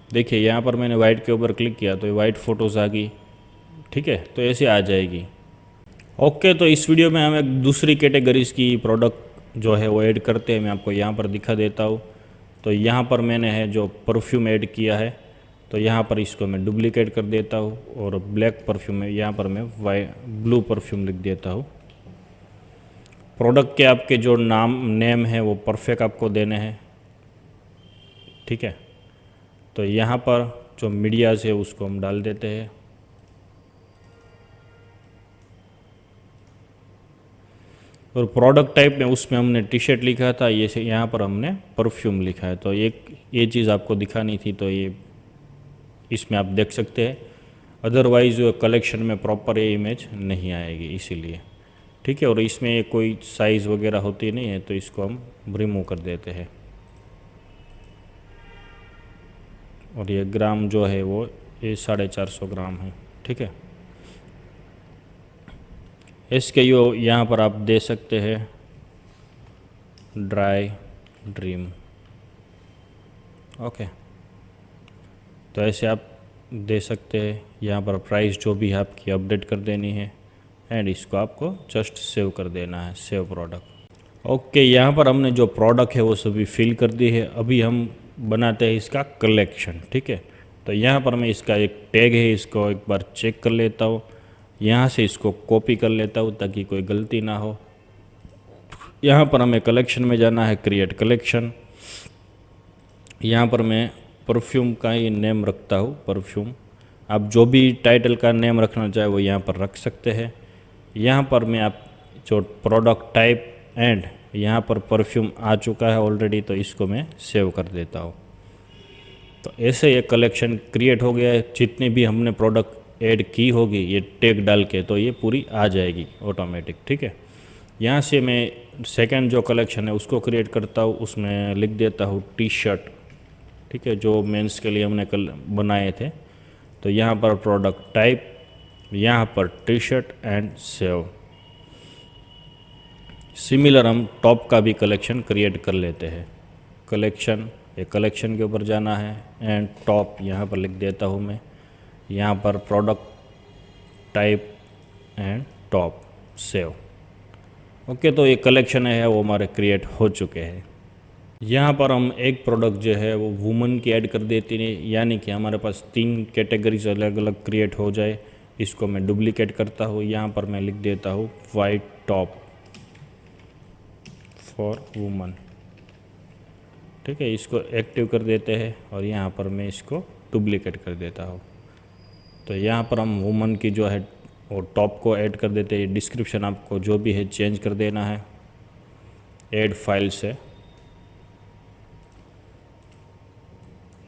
देखिए यहाँ पर मैंने वाइट के ऊपर क्लिक किया तो ये वाइट फ़ोटोज़ आ गई, ठीक है, तो ऐसे आ जाएगी। ओके, तो इस वीडियो में हम एक दूसरी कैटेगरीज़ की प्रोडक्ट जो है वो ऐड करते हैं। मैं आपको यहाँ पर दिखा देता हूँ। तो यहाँ पर मैंने है जो परफ्यूम ऐड किया है, तो यहाँ पर इसको मैं डुप्लीकेट कर देता हूँ और ब्लैक परफ्यूम है यहाँ पर मैं ब्लू परफ्यूम लिख देता हूँ। प्रोडक्ट के आपके जो नेम है वो परफेक्ट आपको देने हैं, ठीक है। तो यहाँ पर जो मीडियाज़ है उसको हम डाल देते हैं। और प्रोडक्ट टाइप में उसमें हमने टी शर्ट लिखा था, ये से यहाँ पर हमने परफ्यूम लिखा है। तो ये चीज़ आपको दिखानी थी, तो ये इसमें आप देख सकते हैं। अदरवाइज़ कलेक्शन में प्रॉपर ये इमेज नहीं आएगी, इसीलिए, ठीक है। और इसमें कोई साइज़ वगैरह होती नहीं है, तो इसको हम रिमूव कर देते हैं। और ये ग्राम जो है वो ये 450 ग्राम है, ठीक है। SKU यहाँ पर आप दे सकते हैं ड्राई ड्रीम, ओके। तो ऐसे आप दे सकते हैं। यहाँ पर प्राइस जो भी है आपकी अपडेट कर देनी है एंड इसको आपको जस्ट सेव कर देना है, सेव प्रोडक्ट। ओके, यहाँ पर हमने जो प्रोडक्ट है वो सभी फिल कर दी है। अभी हम बनाते हैं इसका कलेक्शन, ठीक है। तो यहाँ पर मैं इसका एक टैग है, इसको एक बार चेक कर लेता हूँ। यहाँ से इसको कॉपी कर लेता हूँ ताकि कोई गलती ना हो। यहाँ पर हमें कलेक्शन में जाना है, क्रिएट कलेक्शन। यहाँ पर मैं परफ्यूम का ही नेम रखता हूँ, परफ्यूम। आप जो भी टाइटल का नेम रखना चाहे वो यहाँ पर रख सकते हैं। यहाँ पर मैं आप जो प्रोडक्ट टाइप एंड यहाँ पर परफ्यूम आ चुका है ऑलरेडी, तो इसको मैं सेव कर देता हूँ। तो ऐसे ये कलेक्शन क्रिएट हो गया है। जितनी भी हमने प्रोडक्ट ऐड की होगी ये टैग डाल के, तो ये पूरी आ जाएगी ऑटोमेटिक, ठीक है। यहाँ से मैं सेकंड जो कलेक्शन है उसको क्रिएट करता हूँ, उसमें लिख देता हूँ टी शर्ट, ठीक है, जो मेंस के लिए हमने कल बनाए थे। तो यहाँ पर प्रोडक्ट टाइप, यहाँ पर T shirt and save. Similar हम टॉप का भी कलेक्शन क्रिएट कर लेते हैं। कलेक्शन, ये कलेक्शन के ऊपर जाना है एंड टॉप यहाँ पर लिख देता हूँ मैं। यहाँ पर product type and top, save. Okay, तो ये कलेक्शन है वो हमारे क्रिएट हो चुके हैं। यहाँ पर हम एक प्रोडक्ट जो है वो वुमन की ऐड कर देते हैं, यानी कि हमारे पास 3 कैटेगरीज अलग अलग क्रिएट हो जाए। इसको मैं डुप्लीकेट करता हूँ, यहाँ पर मैं लिख देता हूँ वाइट टॉप फॉर वुमन, ठीक है। इसको एक्टिव कर देते हैं और यहाँ पर मैं इसको डुप्लीकेट कर देता हूँ। तो यहाँ पर हम वुमन की जो है वो टॉप को ऐड कर देते हैं। डिस्क्रिप्शन आपको जो भी है चेंज कर देना है ऐड फाइल से।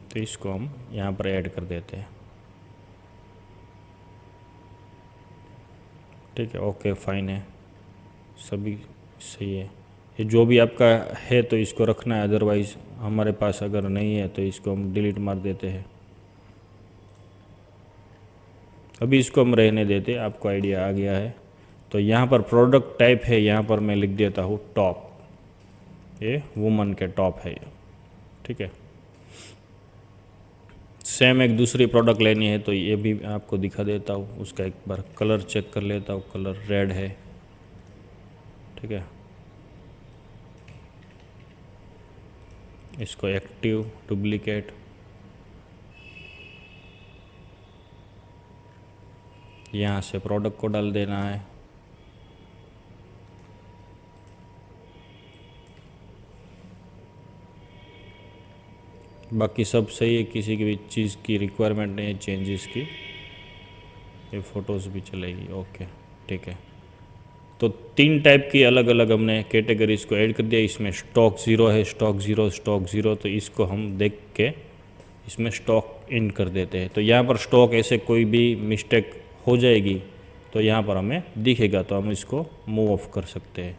तो इसको हम यहाँ पर ऐड कर देते हैं, ठीक है, ओके, फाइन है, सभी सही है। ये जो भी आपका है तो इसको रखना है, अदरवाइज़ हमारे पास अगर नहीं है तो इसको हम डिलीट मार देते हैं। अभी इसको हम रहने देते, आपको आइडिया आ गया है। तो यहाँ पर प्रोडक्ट टाइप है, यहाँ पर मैं लिख देता हूँ टॉप, ये वुमन के टॉप है ये, ठीक है। सेम एक दूसरी प्रोडक्ट लेनी है तो ये भी आपको दिखा देता हूँ। उसका एक बार कलर चेक कर लेता हूँ, कलर रेड है, ठीक है। इसको एक्टिव डुप्लीकेट, यहाँ से प्रोडक्ट को डाल देना है। बाकी सब सही है, किसी की भी चीज़ की रिक्वायरमेंट नहीं है चेंजेस की। ये फ़ोटोज़ भी चलेगी, ओके ठीक है। तो 3 टाइप की अलग अलग हमने कैटेगरीज को ऐड कर दिया। इसमें स्टॉक ज़ीरो है, स्टॉक ज़ीरो, स्टॉक ज़ीरो, तो इसको हम देख के इसमें स्टॉक इन कर देते हैं। तो यहाँ पर स्टॉक ऐसे कोई भी मिस्टेक हो जाएगी तो यहाँ पर हमें दिखेगा, तो हम इसको मूव ऑफ कर सकते हैं,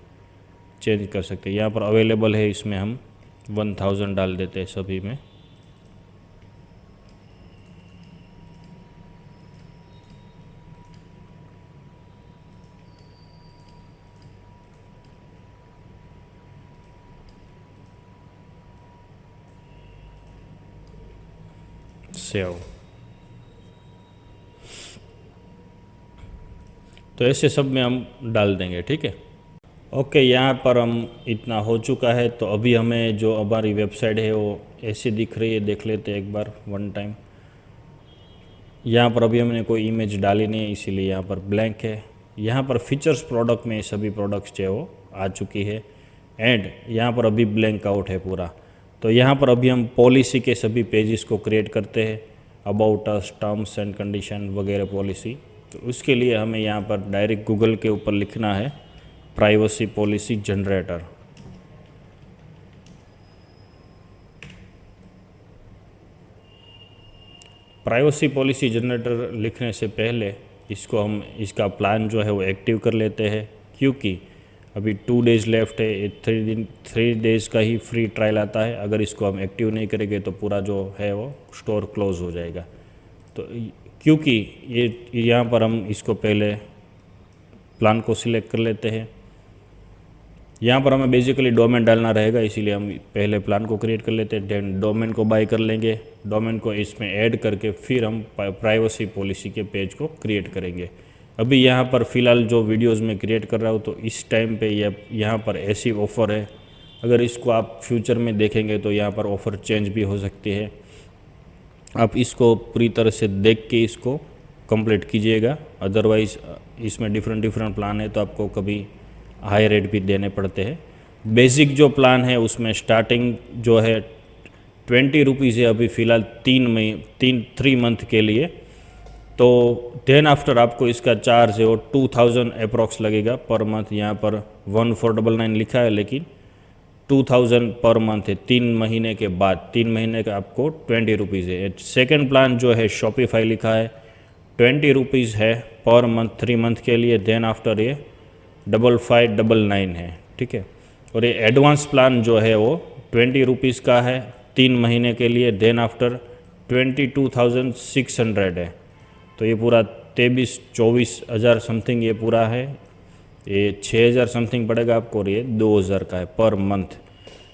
चेंज कर सकते हैं। यहाँ पर अवेलेबल है, इसमें हम 1000 डाल देते हैं सभी में। सेव, तो ऐसे सब में हम डाल देंगे, ठीक है। ओके, यहाँ पर हम इतना हो चुका है। तो अभी हमें जो हमारी वेबसाइट है वो ऐसी दिख रही है, देख लेते हैं एक बार वन टाइम। यहाँ पर अभी हमने कोई इमेज डाली नहीं है, इसीलिए यहाँ पर ब्लैंक है। यहाँ पर फीचर्स प्रोडक्ट में सभी प्रोडक्ट्स जो है वो आ चुकी है, एंड यहाँ पर अभी ब्लैंक आउट है पूरा। तो यहाँ पर अभी हम पॉलिसी के सभी पेजेस को क्रिएट करते हैं, about us, terms and condition वगैरह पॉलिसी। तो उसके लिए हमें यहाँ पर डायरेक्ट गूगल के ऊपर लिखना है privacy policy generator. Privacy policy generator लिखने से पहले इसको हम, इसका प्लान जो है वो एक्टिव कर लेते हैं, क्योंकि अभी 2 डेज़ लेफ्ट है। 3 डेज़ का ही फ्री ट्रायल आता है। अगर इसको हम एक्टिव नहीं करेंगे तो पूरा जो है वो स्टोर क्लोज हो जाएगा। तो क्योंकि ये यहाँ पर हम इसको पहले प्लान को सिलेक्ट कर लेते हैं। यहाँ पर हमें बेसिकली डोमेन डालना रहेगा, इसीलिए हम पहले प्लान को क्रिएट कर लेते हैं, देन डोमेन को बाय कर लेंगे। डोमेन को इसमें ऐड करके फिर हम प्राइवेसी पॉलिसी के पेज को क्रिएट करेंगे। अभी यहाँ पर फ़िलहाल जो वीडियोस में क्रिएट कर रहा हूँ तो इस टाइम पे यहाँ पर ऐसी ऑफ़र है। अगर इसको आप फ्यूचर में देखेंगे तो यहाँ पर ऑफ़र चेंज भी हो सकती है। आप इसको पूरी तरह से देख के इसको कंप्लीट कीजिएगा, अदरवाइज़ इसमें डिफरेंट प्लान है तो आपको कभी हाई रेट भी देने पड़ते हैं। बेसिक जो प्लान है उसमें स्टार्टिंग जो है 20 रुपीज़ है अभी फ़िलहाल 3 मंथ के लिए। तो देन आफ्टर आपको इसका चार्ज है वो 2000 अप्रॉक्स लगेगा पर मंथ। यहाँ पर 1499 लिखा है, लेकिन 2000 पर मंथ है 3 महीने के बाद। 3 महीने का आपको 20 रुपीज़ है। सेकेंड प्लान जो है शॉपिफाई लिखा है 20 रुपीज़ है पर मंथ 3 मंथ के लिए। देन आफ्टर ये 5599 है, ठीक है। और ये एडवांस प्लान जो है वो 20 रुपीज़ का है 3 महीने के लिए। देन आफ्टर 22,600 है। तो ये पूरा 23-24 हज़ार समथिंग ये पूरा है। ये 6000 समथिंग पड़ेगा आपको, और ये 2000 का है पर मंथ।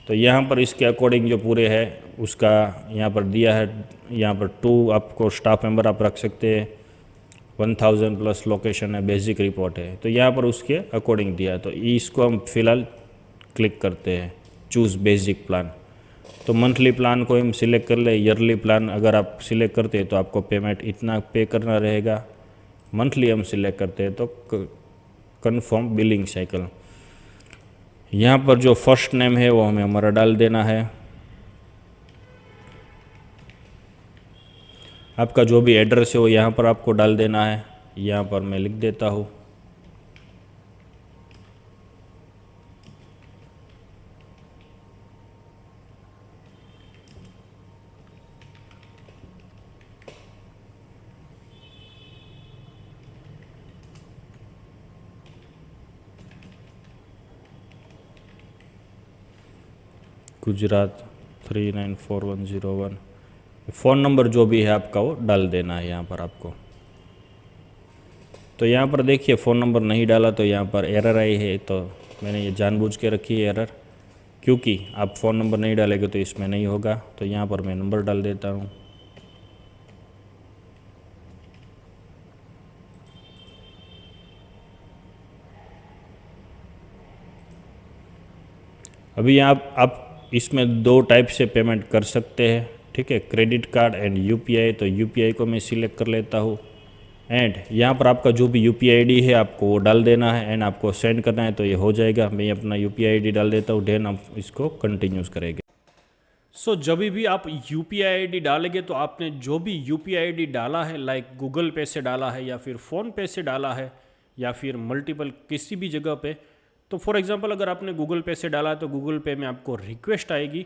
तो यहाँ पर इसके अकॉर्डिंग जो पूरे है उसका यहाँ पर दिया है। यहाँ पर 2 आपको स्टाफ मेंबर आप रख सकते हैं, 1000 प्लस लोकेशन है, बेसिक रिपोर्ट है। तो यहाँ पर उसके अकॉर्डिंग दिया है। तो इसको हम फिलहाल क्लिक करते हैं चूज़ बेसिक प्लान। तो मंथली प्लान को हम सिलेक्ट कर ले। ईयरली प्लान अगर आप सिलेक्ट करते हैं तो आपको पेमेंट इतना पे करना रहेगा। मंथली हम सिलेक्ट करते हैं तो कंफर्म बिलिंग साइकिल। यहाँ पर जो फर्स्ट नेम है वो हमें हमारा डाल देना है। आपका जो भी एड्रेस है वो यहाँ पर आपको डाल देना है। यहाँ पर मैं लिख देता हूँ गुजरात 394101। फ़ोन नंबर जो भी है आपका वो डाल देना है यहाँ पर आपको। तो यहाँ पर देखिए फ़ोन नंबर नहीं डाला तो यहाँ पर एरर आई है। तो मैंने ये जानबूझ के रखी है एरर, क्योंकि आप फ़ोन नंबर नहीं डालेंगे तो इसमें नहीं होगा। तो यहाँ पर मैं नंबर डाल देता हूँ। अभी आप इसमें दो टाइप से पेमेंट कर सकते हैं, ठीक है, क्रेडिट कार्ड एंड यूपीआई। तो यूपीआई को मैं सिलेक्ट कर लेता हूँ एंड यहाँ पर आपका जो भी यूपीआई आईडी है आपको वो डाल देना है एंड आपको सेंड करना है, तो ये हो जाएगा। मैं अपना यूपीआई आईडी डाल देता हूँ, देन हम इसको कंटिन्यूस करेंगे। सो जब भी आप यूपीआई आईडी डालेंगे तो आपने जो भी यूपीआई आईडी डाला है, लाइक गूगल पे से डाला है या फिर फ़ोन पे से डाला है या फिर मल्टीपल किसी भी जगह पे, तो फॉर एग्जांपल अगर आपने गूगल पे से डाला है तो गूगल पे में आपको रिक्वेस्ट आएगी,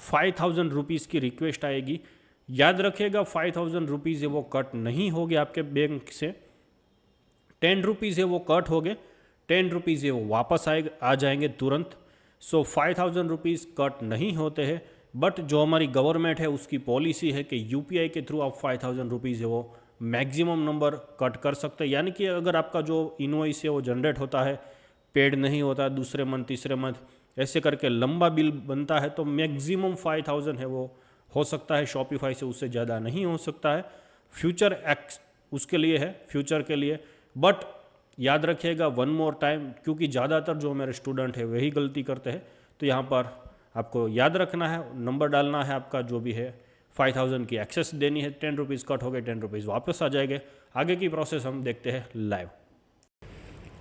5000 रुपीज़ की रिक्वेस्ट आएगी। याद रखिएगा 5000 रुपीज़ है वो कट नहीं होगे आपके बैंक से, 10 रुपीज़ है वो कट हो गए, 10 रुपीज़ है वो वापस आ जाएंगे तुरंत। सो 5000 रुपीज़ कट नहीं होते हैं, बट जो हमारी गवर्नमेंट है उसकी पॉलिसी है कि यूपीआई के थ्रू आप 5000 रुपीज़ है वो मैक्सिमम नंबर कट कर सकते हैं। यानी कि अगर आपका जो इनवॉइस है वो जनरेट होता है, पेड नहीं होता, दूसरे मंथ तीसरे मंथ ऐसे करके लंबा बिल बनता है, तो मैक्सिमम 5000 है वो हो सकता है शॉपिफाई से, उससे ज़्यादा नहीं हो सकता है। फ्यूचर एक्स उसके लिए है, फ्यूचर के लिए। बट याद रखिएगा वन मोर टाइम, क्योंकि ज़्यादातर जो मेरे स्टूडेंट है वही गलती करते हैं, तो यहाँ पर आपको याद रखना है, नंबर डालना है आपका जो भी है, 5000 की एक्सेस देनी है, 10 रुपीज़ कट हो गए, 10 रुपीज़ वापस आ जाएंगे। आगे की प्रोसेस हम देखते हैं लाइव।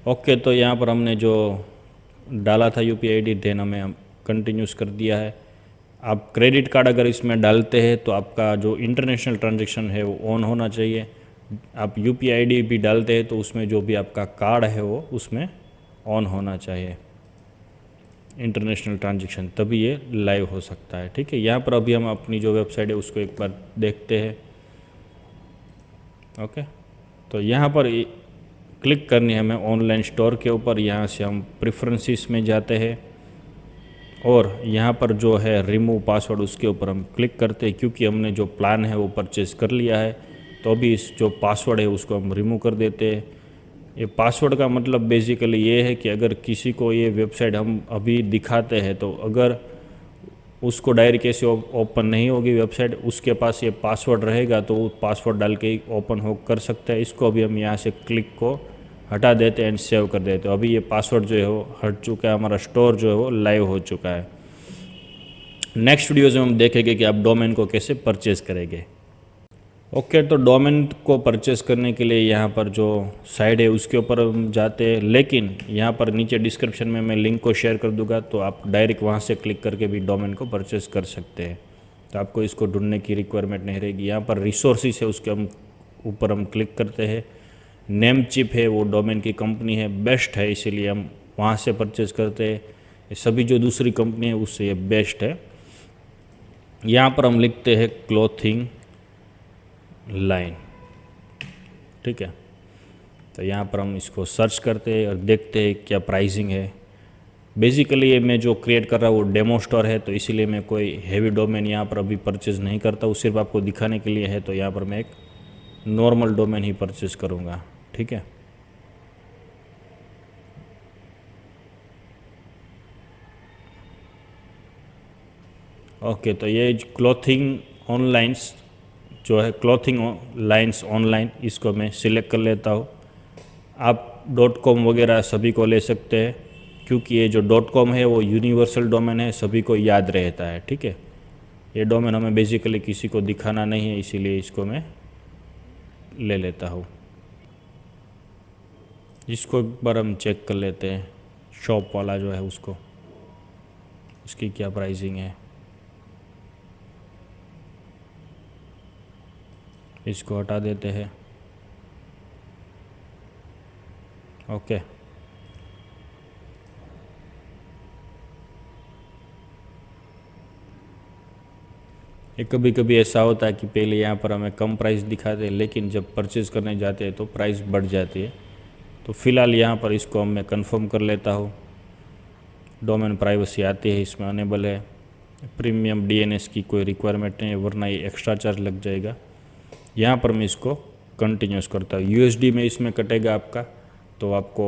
ओके, तो यहाँ पर हमने जो डाला था यूपीआई आईडी, देन हमें हम कंटिन्यूस कर दिया है। आप क्रेडिट कार्ड अगर इसमें डालते हैं तो आपका जो इंटरनेशनल ट्रांजैक्शन है वो ऑन होना चाहिए। आप यूपीआई आईडी भी डालते हैं तो उसमें जो भी आपका कार्ड है वो उसमें ऑन होना चाहिए, इंटरनेशनल ट्रांजैक्शन, तभी ये लाइव हो सकता है। ठीक है, यहाँ पर अभी हम अपनी जो वेबसाइट है उसको एक बार देखते हैं। ओके, तो यहाँ पर क्लिक करनी है हमें ऑनलाइन स्टोर के ऊपर। यहाँ से हम प्रेफरेंसेस में जाते हैं और यहाँ पर जो है रिमूव पासवर्ड उसके ऊपर हम क्लिक करते हैं, क्योंकि हमने जो प्लान है वो परचेज़ कर लिया है। तो अभी इस जो पासवर्ड है उसको हम रिमूव कर देते हैं। ये पासवर्ड का मतलब बेसिकली ये है कि अगर किसी को ये वेबसाइट हम अभी दिखाते हैं तो अगर उसको डायरेक्ट कैसे ओपन नहीं होगी वेबसाइट, उसके पास ये पासवर्ड रहेगा तो वो पासवर्ड डाल के ही ओपन हो कर सकता है। इसको अभी हम यहाँ से क्लिक को हटा देते हैं एंड सेव कर देते हैं। अभी ये पासवर्ड जो है वो हट चुका है, हमारा स्टोर जो है वो लाइव हो चुका है। नेक्स्ट वीडियोज़ में हम देखेंगे कि आप डोमेन को कैसे परचेज़ करेंगे। ओके, तो डोमेन को परचेज़ करने के लिए यहाँ पर जो साइड है उसके ऊपर हम जाते हैं, लेकिन यहाँ पर नीचे डिस्क्रिप्शन में मैं लिंक को शेयर कर दूंगा, तो आप डायरेक्ट वहाँ से क्लिक करके भी डोमेन को परचेज़ कर सकते हैं। तो आपको इसको ढूंढने की रिक्वायरमेंट नहीं रहेगी। यहाँ पर रिसोर्सेज है उसके ऊपर हम क्लिक करते हैं। नेमचिप है वो डोमेन की कंपनी है, बेस्ट है, इसीलिए हम वहाँ से परचेज़ करते हैं। सभी जो दूसरी कंपनी है उससे ये बेस्ट है। यहाँ पर हम लिखते हैं क्लॉथिंग लाइन, ठीक है। तो यहाँ पर हम इसको सर्च करते हैं और देखते हैं क्या प्राइसिंग है। बेसिकली ये मैं जो क्रिएट कर रहा हूँ वो डेमो स्टोर है, तो इसीलिए मैं कोई हैवी डोमेन यहाँ पर अभी परचेज़ नहीं करता हूँ, सिर्फ आपको दिखाने के लिए है। तो यहाँ पर मैं एक नॉर्मल डोमेन ही परचेज़ करूँगा, ठीक है। ओके, तो ये क्लॉथिंग ऑनलाइन्स जो है, क्लॉथिंग लाइन्स ऑनलाइन, इसको मैं सिलेक्ट कर लेता हूँ। आप .com वगैरह सभी को ले सकते हैं, क्योंकि ये जो .com है वो यूनिवर्सल डोमेन है, सभी को याद रहता है, ठीक है। ये डोमेन हमें बेसिकली किसी को दिखाना नहीं है, इसीलिए इसको मैं ले लेता हूँ। इसको एक बार हम चेक कर लेते हैं, शॉप वाला जो है उसको, उसकी क्या प्राइसिंग है। इसको हटा देते हैं। ओके, ये कभी कभी ऐसा होता है कि पहले यहाँ पर हमें कम प्राइस दिखाते हैं, लेकिन जब परचेज़ करने जाते हैं तो प्राइस बढ़ जाती है। तो फ़िलहाल यहाँ पर इसको मैं कंफर्म कर लेता हूँ। डोमेन प्राइवेसी आती है, इसमें अनेबल है। प्रीमियम डीएनएस की कोई रिक्वायरमेंट नहीं है, वरना ये एक्स्ट्रा चार्ज लग जाएगा। यहाँ पर मैं इसको कंटिन्यूस करता हूँ। यूएसडी में इसमें कटेगा आपका, तो आपको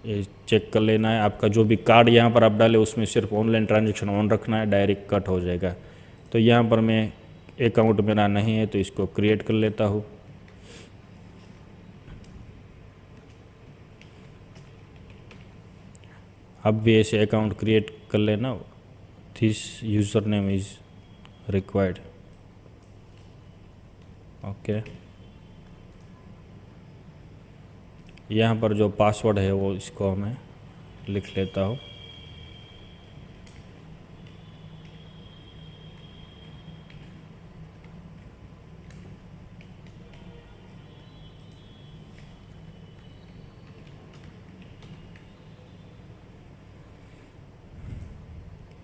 ये चेक कर लेना है। आपका जो भी कार्ड यहाँ पर आप डालें उसमें सिर्फ ऑनलाइन ट्रांजैक्शन ऑन रखना है, डायरेक्ट कट हो जाएगा। तो यहाँ पर मैं अकाउंट मेरा नहीं है तो इसको क्रिएट कर लेता हूँ। आप भी ऐसे अकाउंट क्रिएट कर लेना। This user name is required. Okay, यहाँ पर जो पासवर्ड है वो इसको मैं लिख लेता हूँ।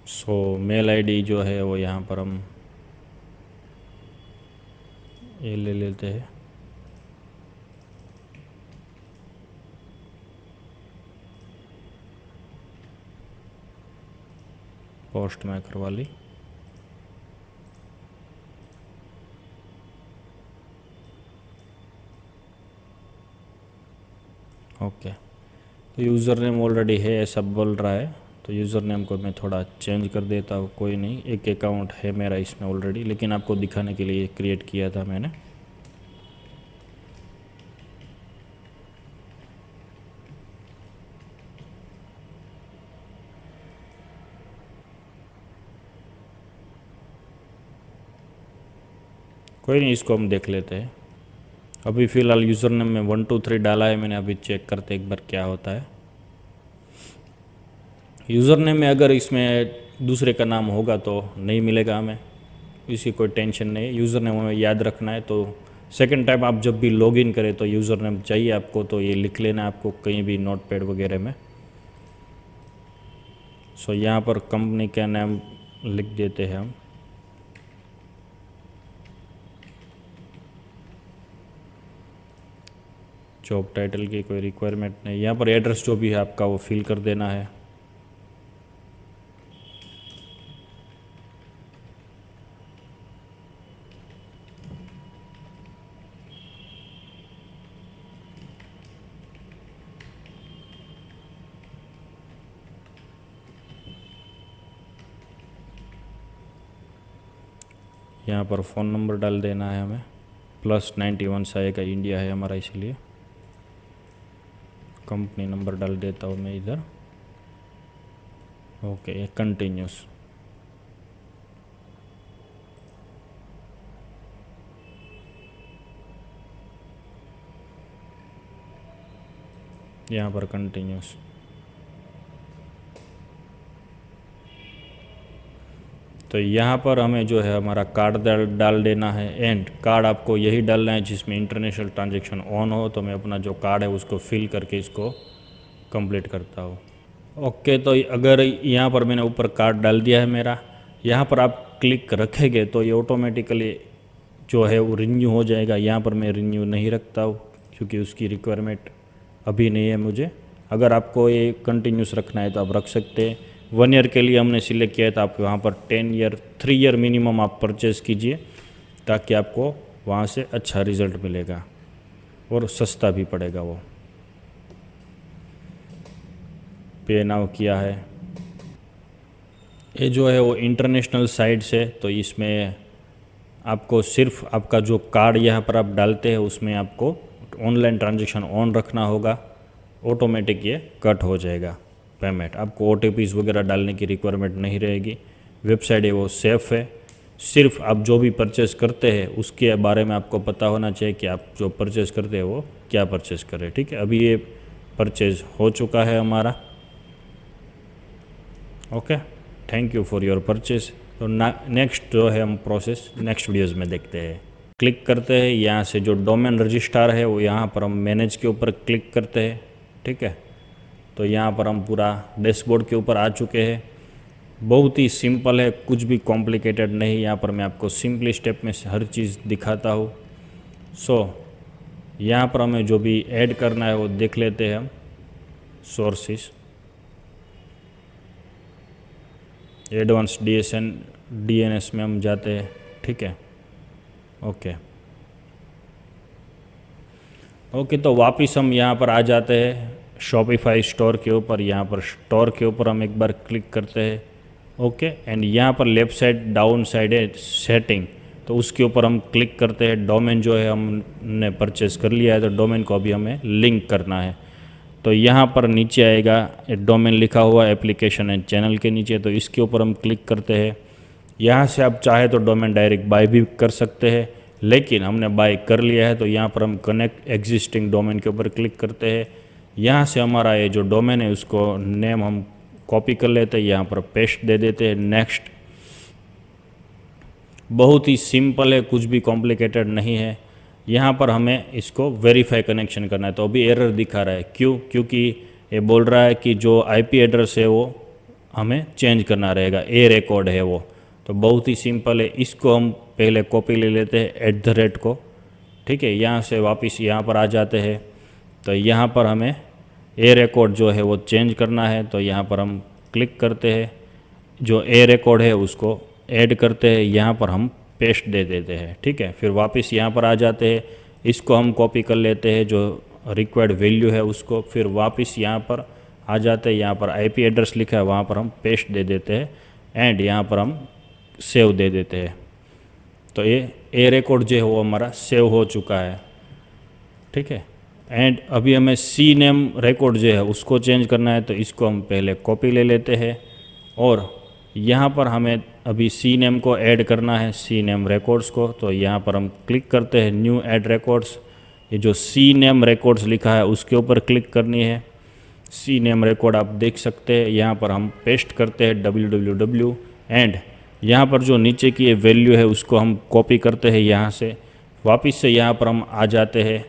सो मेल आईडी जो है वो यहाँ पर हम ये ले लेते हैं। पोस्ट मेकर वाली। ओके, तो यूज़र नेम ऑलरेडी है ऐसा बोल रहा है, तो यूज़र नेम को मैं थोड़ा चेंज कर देता हूँ। कोई नहीं, एक अकाउंट है मेरा इसमें ऑलरेडी, लेकिन आपको दिखाने के लिए क्रिएट किया था मैंने। कोई नहीं, इसको हम देख लेते हैं। अभी फ़िलहाल यूज़र नेम में 1 2 3 डाला है मैंने। अभी चेक करते एक बार क्या होता है। यूज़र नेम में अगर इसमें दूसरे का नाम होगा तो नहीं मिलेगा हमें, इसकी कोई टेंशन नहीं है। यूज़र नेम हमें याद रखना है, तो सेकंड टाइम आप जब भी लॉगिन करें तो यूज़र नेम चाहिए आपको, तो ये लिख लेना आपको कहीं भी नोटपैड वगैरह में। सो यहाँ पर कंपनी का नाम लिख देते हैं हम। जॉब टाइटल की कोई रिक्वायरमेंट नहीं। यहाँ पर एड्रेस जो भी है आपका वो फिल कर देना है। यहाँ पर फ़ोन नंबर डाल देना है हमें। +91 से आएगा, इंडिया है हमारा इसलिए। कंपनी नंबर डाल देता हूँ मैं इधर। Okay, continuous. यहाँ पर कंटिन्यूस। तो यहाँ पर हमें जो है हमारा कार्ड डाल देना है। एंड कार्ड आपको यही डालना है जिसमें इंटरनेशनल ट्रांजैक्शन ऑन हो। तो मैं अपना जो कार्ड है उसको फिल करके इसको कंप्लीट करता हूँ। ओके, तो अगर यहाँ पर मैंने ऊपर कार्ड डाल दिया है मेरा, यहाँ पर आप क्लिक रखेंगे तो ये ऑटोमेटिकली जो है वो रिन्यू हो जाएगा। यहाँ पर मैं रिन्यू नहीं रखता हूँ क्योंकि उसकी रिक्वायरमेंट अभी नहीं है मुझे। अगर आपको ये कंटिन्यूस रखना है तो आप रख सकते हैं। 1 ईयर के लिए हमने सिलेक्ट किया है, तो आप वहाँ पर 3 ईयर मिनिमम आप परचेज़ कीजिए, ताकि आपको वहाँ से अच्छा रिज़ल्ट मिलेगा और सस्ता भी पड़ेगा। वो पे नाउ किया है। ये जो है वो इंटरनेशनल साइट से, तो इसमें आपको सिर्फ आपका जो कार्ड यहाँ पर आप डालते हैं उसमें आपको ऑनलाइन ट्रांजैक्शन ऑन रखना होगा। ऑटोमेटिक ये कट हो जाएगा पेमेंट। आपको OTPs वगैरह डालने की रिक्वायरमेंट नहीं रहेगी। वेबसाइट है वो सेफ़ है। सिर्फ आप जो भी परचेज़ करते हैं उसके बारे में आपको पता होना चाहिए कि आप जो परचेज़ करते हैं वो क्या परचेज़ करें। ठीक है, अभी ये परचेज़ हो चुका है हमारा। Okay, thank you for your purchase. तो नेक्स्ट जो है हम प्रोसेस नेक्स्ट वीडियोज़ में देखते हैं। क्लिक करते हैं, यहाँ से जो डोमेन रजिस्ट्रार है वो यहाँ पर हम मैनेज के ऊपर क्लिक करते हैं। ठीक है, तो यहाँ पर हम पूरा डैशबोर्ड के ऊपर आ चुके हैं। बहुत ही सिंपल है, कुछ भी कॉम्प्लिकेटेड नहीं। यहाँ पर मैं आपको सिंपली स्टेप में हर चीज़ दिखाता हूँ। सो यहाँ पर हमें जो भी ऐड करना है वो देख लेते हैं हम। सोर्सेस, एडवांस DNS में हम जाते हैं। ठीक है, ओके, तो वापस हम यहाँ पर आ जाते हैं शॉपिफाई स्टोर के ऊपर। यहाँ पर स्टोर के ऊपर हम एक बार क्लिक करते हैं। ओके, एंड यहाँ पर लेफ़्ट साइड डाउन साइड है सेटिंग, तो उसके ऊपर हम क्लिक करते हैं। डोमेन जो है हमने परचेज़ कर लिया है, तो डोमेन को अभी हमें लिंक करना है। तो यहाँ पर नीचे आएगा डोमेन लिखा हुआ एप्लीकेशन एंड चैनल के नीचे, तो इसके ऊपर हम क्लिक करते हैं। यहाँ से आप चाहे तो डोमेन डायरेक्ट बाय भी कर सकते हैं, लेकिन हमने बाय कर लिया है तो यहाँ पर हम कनेक्ट एग्जिस्टिंग डोमेन के ऊपर क्लिक करते हैं। यहाँ से हमारा ये जो डोमेन है उसको नेम हम कॉपी कर लेते हैं, यहाँ पर पेस्ट दे देते हैं, नेक्स्ट। बहुत ही सिंपल है, कुछ भी कॉम्प्लिकेटेड नहीं है। यहाँ पर हमें इसको वेरीफाई कनेक्शन करना है, तो अभी एरर दिखा रहा है, क्यों? क्योंकि ये बोल रहा है कि जो आईपी एड्रेस है वो हमें चेंज करना रहेगा, ए रिकॉर्ड है वो। तो बहुत ही सिंपल है, इसको हम पहले कॉपी ले लेते हैं @ को, ठीक है। यहाँ से वापस यहाँ पर आ जाते हैं, तो यहाँ पर हमें ए रिकॉर्ड जो है वो चेंज करना है, तो यहाँ पर हम क्लिक करते हैं, जो ए रिकॉर्ड है उसको ऐड करते हैं, यहाँ पर हम पेस्ट दे देते हैं, ठीक है। फिर वापस यहाँ पर आ जाते हैं, इसको हम कॉपी कर लेते हैं जो रिक्वायर्ड वैल्यू है उसको, फिर वापस यहाँ पर आ जाते हैं, यहाँ पर आईपी एड्रेस लिखा है वहाँ पर हम पेस्ट दे देते हैं एंड यहाँ पर हम सेव दे देते हैं। तो ये ए रिकॉर्ड जो है वो हमारा सेव हो चुका है, ठीक है। एंड अभी हमें सी नेम रिकॉर्ड जो है उसको चेंज करना है, तो इसको हम पहले कॉपी ले लेते हैं और यहाँ पर हमें अभी सी नेम को ऐड करना है, सी नेम रिकॉर्ड्स को। तो यहाँ पर हम क्लिक करते हैं न्यू ऐड रिकॉर्ड्स, ये जो सी नेम रिकॉर्ड्स लिखा है उसके ऊपर क्लिक करनी है। सी नेम रिकॉर्ड आप देख सकते हैं, यहाँ पर हम पेस्ट करते हैं www एंड यहाँ पर जो नीचे की ये वैल्यू है उसको हम कॉपी करते हैं यहाँ से, वापस से यहाँ पर हम आ जाते हैं,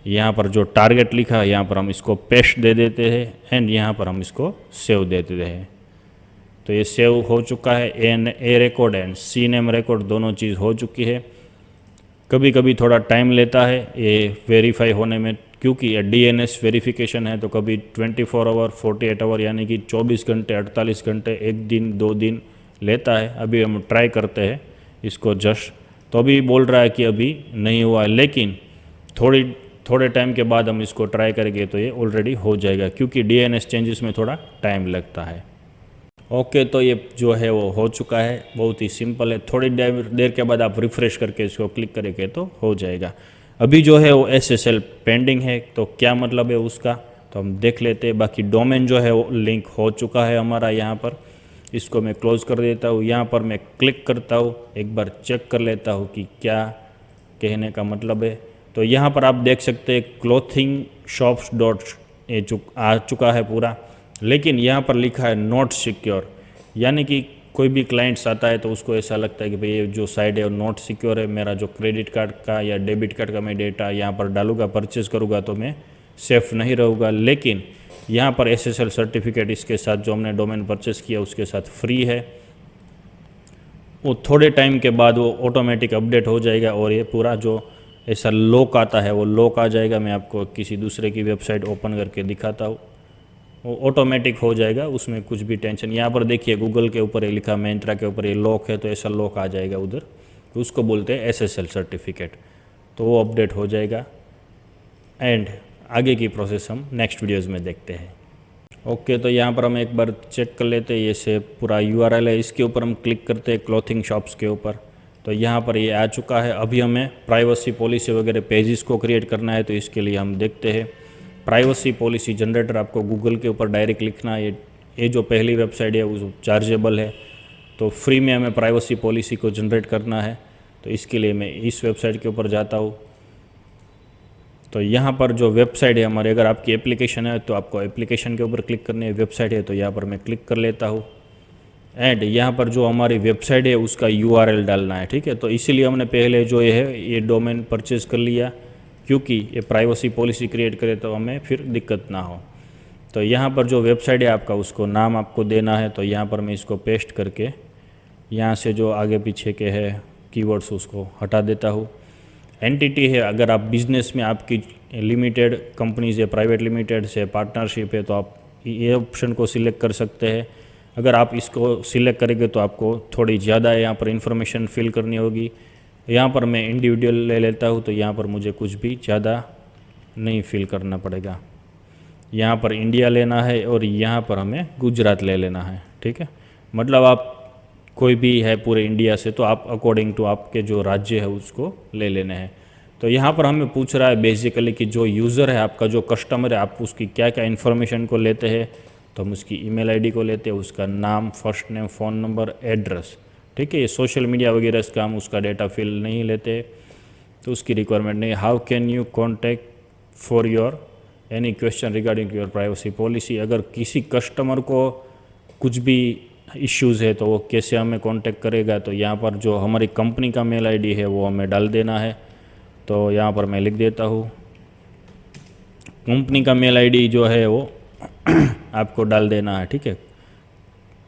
यहाँ पर जो टारगेट लिखा है यहाँ पर हम इसको पेस्ट दे देते हैं एंड यहाँ पर हम इसको सेव दे देते हैं। तो ये सेव हो चुका है, A record and C name record दोनों चीज़ हो चुकी है। कभी कभी थोड़ा टाइम लेता है ये वेरीफाई होने में, क्योंकि ये डीएनएस वेरिफिकेशन है, तो कभी 24 आवर 48 आवर यानी कि 24 घंटे 48 घंटे, 1 दिन 2 दिन लेता है। अभी हम ट्राई करते हैं इसको जस्ट, तो अभी बोल रहा है कि अभी नहीं हुआ है, लेकिन थोड़े टाइम के बाद हम इसको ट्राई करेंगे तो ये ऑलरेडी हो जाएगा, क्योंकि डीएनएस चेंजेस में थोड़ा टाइम लगता है। ओके, तो ये जो है वो हो चुका है, बहुत ही सिंपल है। थोड़ी देर के बाद आप रिफ़्रेश करके इसको क्लिक करेंगे तो हो जाएगा। अभी जो है वो SSL पेंडिंग है, तो क्या मतलब है उसका तो हम देख लेते हैं। बाकी डोमेन जो है वो लिंक हो चुका है हमारा यहाँ पर, इसको मैं क्लोज़ कर देता हूँ। यहाँ पर मैं क्लिक करता हूँ, एक बार चेक कर लेता हूँ कि क्या कहने का मतलब है। तो यहाँ पर आप देख सकते हैं क्लोथिंग शॉप्स डॉट आ चुका है पूरा, लेकिन यहाँ पर लिखा है नॉट सिक्योर, यानी कि कोई भी क्लाइंट्स आता है तो उसको ऐसा लगता है कि भाई ये जो साइट है वो नॉट सिक्योर है, मेरा जो क्रेडिट कार्ड का या डेबिट कार्ड का मैं डेटा यहाँ पर डालूंगा, परचेज़ करूँगा तो मैं सेफ़ नहीं रहूँगा। लेकिन यहाँ पर SSL सर्टिफिकेट इसके साथ जो हमने डोमेन परचेज़ किया उसके साथ फ्री है। वो थोड़े टाइम के बाद वो ऑटोमेटिक अपडेट हो जाएगा और ये पूरा जो ऐसा लॉक आता है वो लॉक आ जाएगा। मैं आपको किसी दूसरे की वेबसाइट ओपन करके दिखाता हूँ, वो ऑटोमेटिक हो जाएगा, उसमें कुछ भी टेंशन। यहाँ पर देखिए गूगल के ऊपर ये लिखा, Myntra के ऊपर ये लॉक है, तो ऐसा लॉक आ जाएगा उधर, उसको बोलते हैं SSL सर्टिफिकेट। तो वो अपडेट हो जाएगा एंड आगे की प्रोसेस हम नेक्स्ट वीडियोज़ में देखते हैं। ओके, तो यहाँ पर हम एक बार चेक कर लेते हैं, ये से पूरा URL है, इसके ऊपर हम क्लिक करते हैं क्लॉथिंग शॉप्स के ऊपर, तो यहाँ पर ये आ चुका है। अभी हमें प्राइवेसी पॉलिसी वगैरह पेजेस को क्रिएट करना है, तो इसके लिए हम देखते हैं प्राइवेसी पॉलिसी जनरेटर। आपको गूगल के ऊपर डायरेक्ट लिखना है। ये जो पहली वेबसाइट है वो चार्जेबल है, तो फ्री में हमें प्राइवेसी पॉलिसी को जनरेट करना है। तो इसके लिए मैं इस वेबसाइट के ऊपर जाता हूँ। तो यहाँ पर जो वेबसाइट है हमारी, अगर आपकी एप्लीकेशन है तो आपको एप्लीकेशन के ऊपर क्लिक करनी है, वेबसाइट है तो यहाँ पर मैं क्लिक कर लेता हूँ एंड यहाँ पर जो हमारी वेबसाइट है उसका URL डालना है, ठीक है। तो इसीलिए हमने पहले जो ये डोमेन परचेज़ कर लिया, क्योंकि ये प्राइवेसी पॉलिसी क्रिएट करे तो हमें फिर दिक्कत ना हो। तो यहाँ पर जो वेबसाइट है आपका उसको नाम आपको देना है, तो यहाँ पर मैं इसको पेस्ट करके यहाँ से जो आगे पीछे के है कीवर्ड्स उसको हटा देता हूँ। एंटिटी है, अगर आप बिज़नेस में आपकी लिमिटेड कंपनीज है, प्राइवेट लिमिटेड से पार्टनरशिप है, तो आप ये ऑप्शन को सिलेक्ट कर सकते हैं। अगर आप इसको सिलेक्ट करेंगे तो आपको थोड़ी ज़्यादा यहाँ पर इंफॉर्मेशन फिल करनी होगी। यहाँ पर मैं इंडिविजुअल ले लेता हूँ, तो यहाँ पर मुझे कुछ भी ज़्यादा नहीं फिल करना पड़ेगा। यहाँ पर इंडिया लेना है और यहाँ पर हमें गुजरात ले लेना है, ठीक है। मतलब आप कोई भी है पूरे इंडिया से, तो आप अकॉर्डिंग टू आपके जो राज्य है उसको ले लेने हैं। तो यहाँ पर हमें पूछ रहा है बेसिकली कि जो यूज़र है आपका, जो कस्टमर है, आप उसकी क्या क्या इन्फॉर्मेशन को लेते हैं। तो हम उसकी ईमेल आईडी को लेते हैं, उसका नाम, first name, phone number, address. ठीक है, ये सोशल मीडिया वगैरह का हम उसका डेटा फिल नहीं लेते, तो उसकी रिक्वायरमेंट नहीं। How can you contact for your any question regarding your privacy policy. अगर किसी कस्टमर को कुछ भी इश्यूज़ है तो वो कैसे हमें कांटेक्ट करेगा। तो यहाँ पर जो हमारी कंपनी का मेल आईडी है वो हमें डाल देना है। तो यहाँ पर मैं लिख देता हूँ, कंपनी का मेल आईडी जो है वो आपको डाल देना है। ठीक है,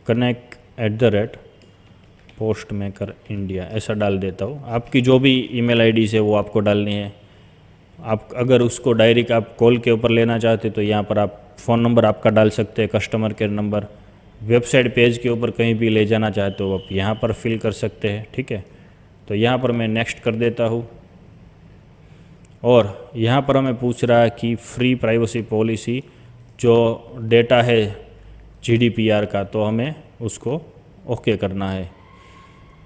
connect@postmaker India ऐसा डाल देता हूँ। आपकी जो भी ईमेल आईडी है वो आपको डालनी है। आप अगर उसको डायरेक्ट आप कॉल के ऊपर लेना चाहते तो यहाँ पर आप फ़ोन नंबर आपका डाल सकते हैं, customer care number. Website page के ऊपर कहीं भी ले जाना चाहते हो आप यहाँ पर फिल कर सकते हैं। ठीक है, तो यहाँ पर मैं नेक्स्ट कर देता हूँ। और यहाँ पर हमें पूछ रहा है कि फ्री प्राइवेसी पॉलिसी जो डेटा है GDPR का, तो हमें उसको ओके करना है।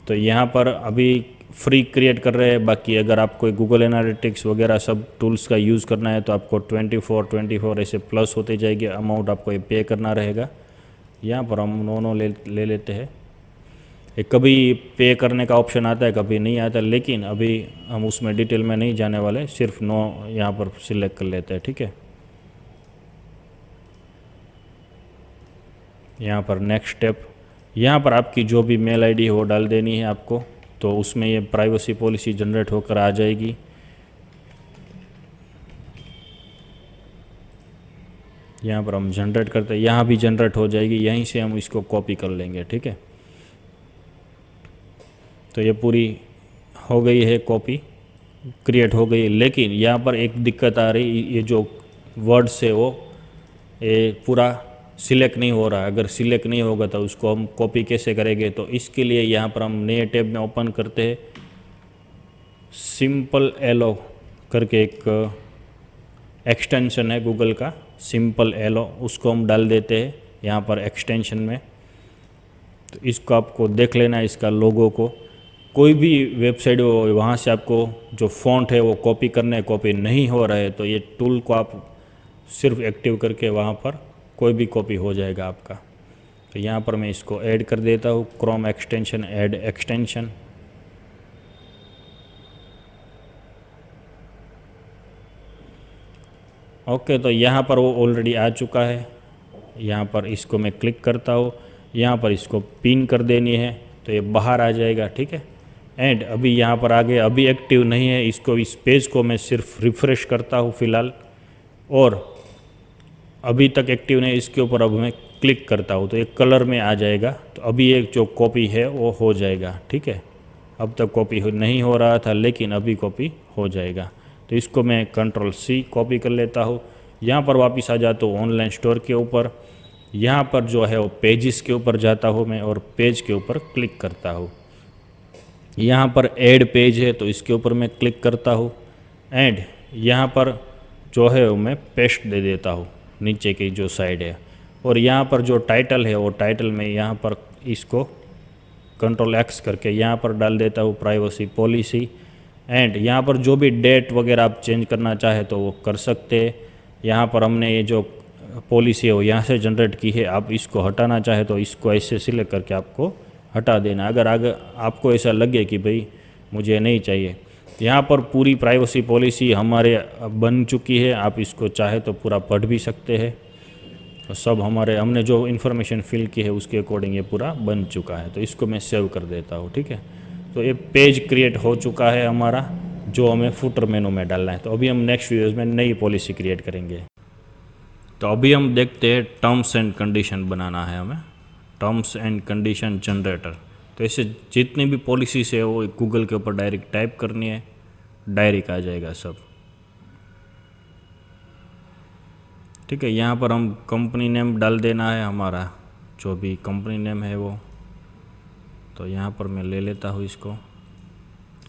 तो यहाँ पर अभी फ्री क्रिएट कर रहे हैं। बाकी अगर आपको गूगल एनालिटिक्स वगैरह सब टूल्स का यूज़ करना है तो आपको 24 ऐसे प्लस होते जाएगी, अमाउंट आपको ये पे करना रहेगा। यहाँ पर हम नो ले लेते हैं। ये कभी पे करने का ऑप्शन आता है, कभी नहीं आता, लेकिन अभी हम उसमें डिटेल में नहीं जाने वाले, सिर्फ नो यहाँ पर सिलेक्ट कर लेते हैं। ठीक है, यहाँ पर नेक्स्ट स्टेप, यहाँ पर आपकी जो भी मेल आईडी है वो डाल देनी है आपको। तो उसमें ये प्राइवेसी पॉलिसी जनरेट होकर आ जाएगी। यहाँ पर हम जनरेट करते हैं, यहाँ भी जनरेट हो जाएगी, यहीं से हम इसको कॉपी कर लेंगे। ठीक है, तो ये पूरी हो गई है, कॉपी क्रिएट हो गई। लेकिन यहाँ पर एक दिक्कत आ रही, ये जो वर्ड्स है वो ये पूरा सिलेक्ट नहीं हो रहा है। अगर सिलेक्ट नहीं होगा तो उसको हम कॉपी कैसे करेंगे। तो इसके लिए यहाँ पर हम नए टैब में ओपन करते हैं, सिंपल एलो करके एक एक्सटेंशन है गूगल का, सिंपल एलो, उसको हम डाल देते हैं यहाँ पर एक्सटेंशन में। तो इसको आपको देख लेना है, इसका लोगो को। कोई भी वेबसाइट हो वहाँ से आपको जो फ़ॉन्ट है वो कॉपी करना है, कॉपी नहीं हो रहा है तो ये टूल को आप सिर्फ एक्टिव करके वहाँ पर कोई भी कॉपी हो जाएगा आपका। तो यहाँ पर मैं इसको ऐड कर देता हूँ, Chrome extension, add extension. Okay, तो यहाँ पर वो ऑलरेडी आ चुका है। यहाँ पर इसको मैं क्लिक करता हूँ, यहाँ पर इसको पिन कर देनी है तो ये बाहर आ जाएगा। ठीक है, एंड अभी यहाँ पर आ गया, अभी एक्टिव नहीं है। इसको, इस पेज को मैं सिर्फ रिफ़्रेश करता हूँ फ़िलहाल, और अभी तक एक्टिव नहीं, इसके ऊपर अब मैं क्लिक करता हूँ तो एक कलर में आ जाएगा। तो अभी एक जो कॉपी है वो हो जाएगा। ठीक है, अब तक कॉपी नहीं हो रहा था लेकिन अभी कॉपी हो जाएगा। तो इसको मैं Ctrl+C कॉपी कर लेता हूँ। यहाँ पर वापस आ जाता हूँ ऑनलाइन स्टोर के ऊपर। यहाँ पर जो है वो पेजेस के ऊपर जाता हूँ मैं और पेज के ऊपर क्लिक करता हूँ। यहाँ पर ऐड पेज है तो इसके ऊपर मैं क्लिक करता हूँ, एंड यहाँ पर जो है वो मैं पेस्ट दे देता हूँ नीचे की जो साइड है। और यहाँ पर जो टाइटल है वो टाइटल में यहाँ पर इसको Ctrl+X करके यहाँ पर डाल देता हूँ प्राइवेसी पॉलिसी। एंड यहाँ पर जो भी डेट वगैरह आप चेंज करना चाहे तो वो कर सकते हैं। यहाँ पर हमने ये जो पॉलिसी है वो यहाँ से जनरेट की है, आप इसको हटाना चाहे तो इसको ऐसे सिलेक्ट करके आपको हटा देना। अगर आगे आपको ऐसा लगे कि भाई मुझे नहीं चाहिए, यहाँ पर पूरी प्राइवेसी पॉलिसी हमारे बन चुकी है, आप इसको चाहे तो पूरा पढ़ भी सकते हैं। तो सब हमने जो इन्फॉर्मेशन फिल की है उसके अकॉर्डिंग ये पूरा बन चुका है। तो इसको मैं सेव कर देता हूँ। ठीक है, तो ये पेज क्रिएट हो चुका है हमारा, जो हमें फुटर मेनू में डालना है। तो अभी हम नेक्स्ट वीडियोज़ में नई पॉलिसी क्रिएट करेंगे। तो अभी हम देखते हैं टर्म्स एंड कंडीशन बनाना है हमें, टर्म्स एंड कंडीशन जनरेटर। तो ऐसे जितनी भी पॉलिसीज है वो गूगल के ऊपर डायरेक्ट टाइप करनी है, डायरेक्ट आ जाएगा सब। ठीक है, यहाँ पर हम कंपनी नेम डाल देना है हमारा, जो भी कंपनी नेम है वो। तो यहाँ पर मैं ले लेता हूँ इसको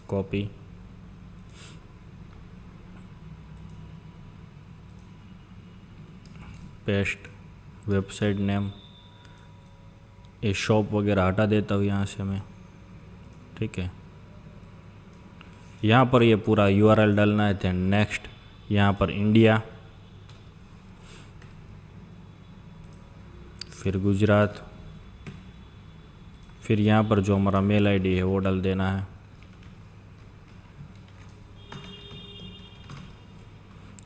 कॉपी, पेस्ट, वेबसाइट नेम, ये शॉप वगैरह हटा देता हूँ यहाँ से मैं। ठीक है, यहाँ पर ये पूरा URL डालना है। दैन नेक्स्ट, यहाँ पर इंडिया, फिर गुजरात, फिर यहाँ पर जो हमारा मेल आईडी है वो डाल देना है।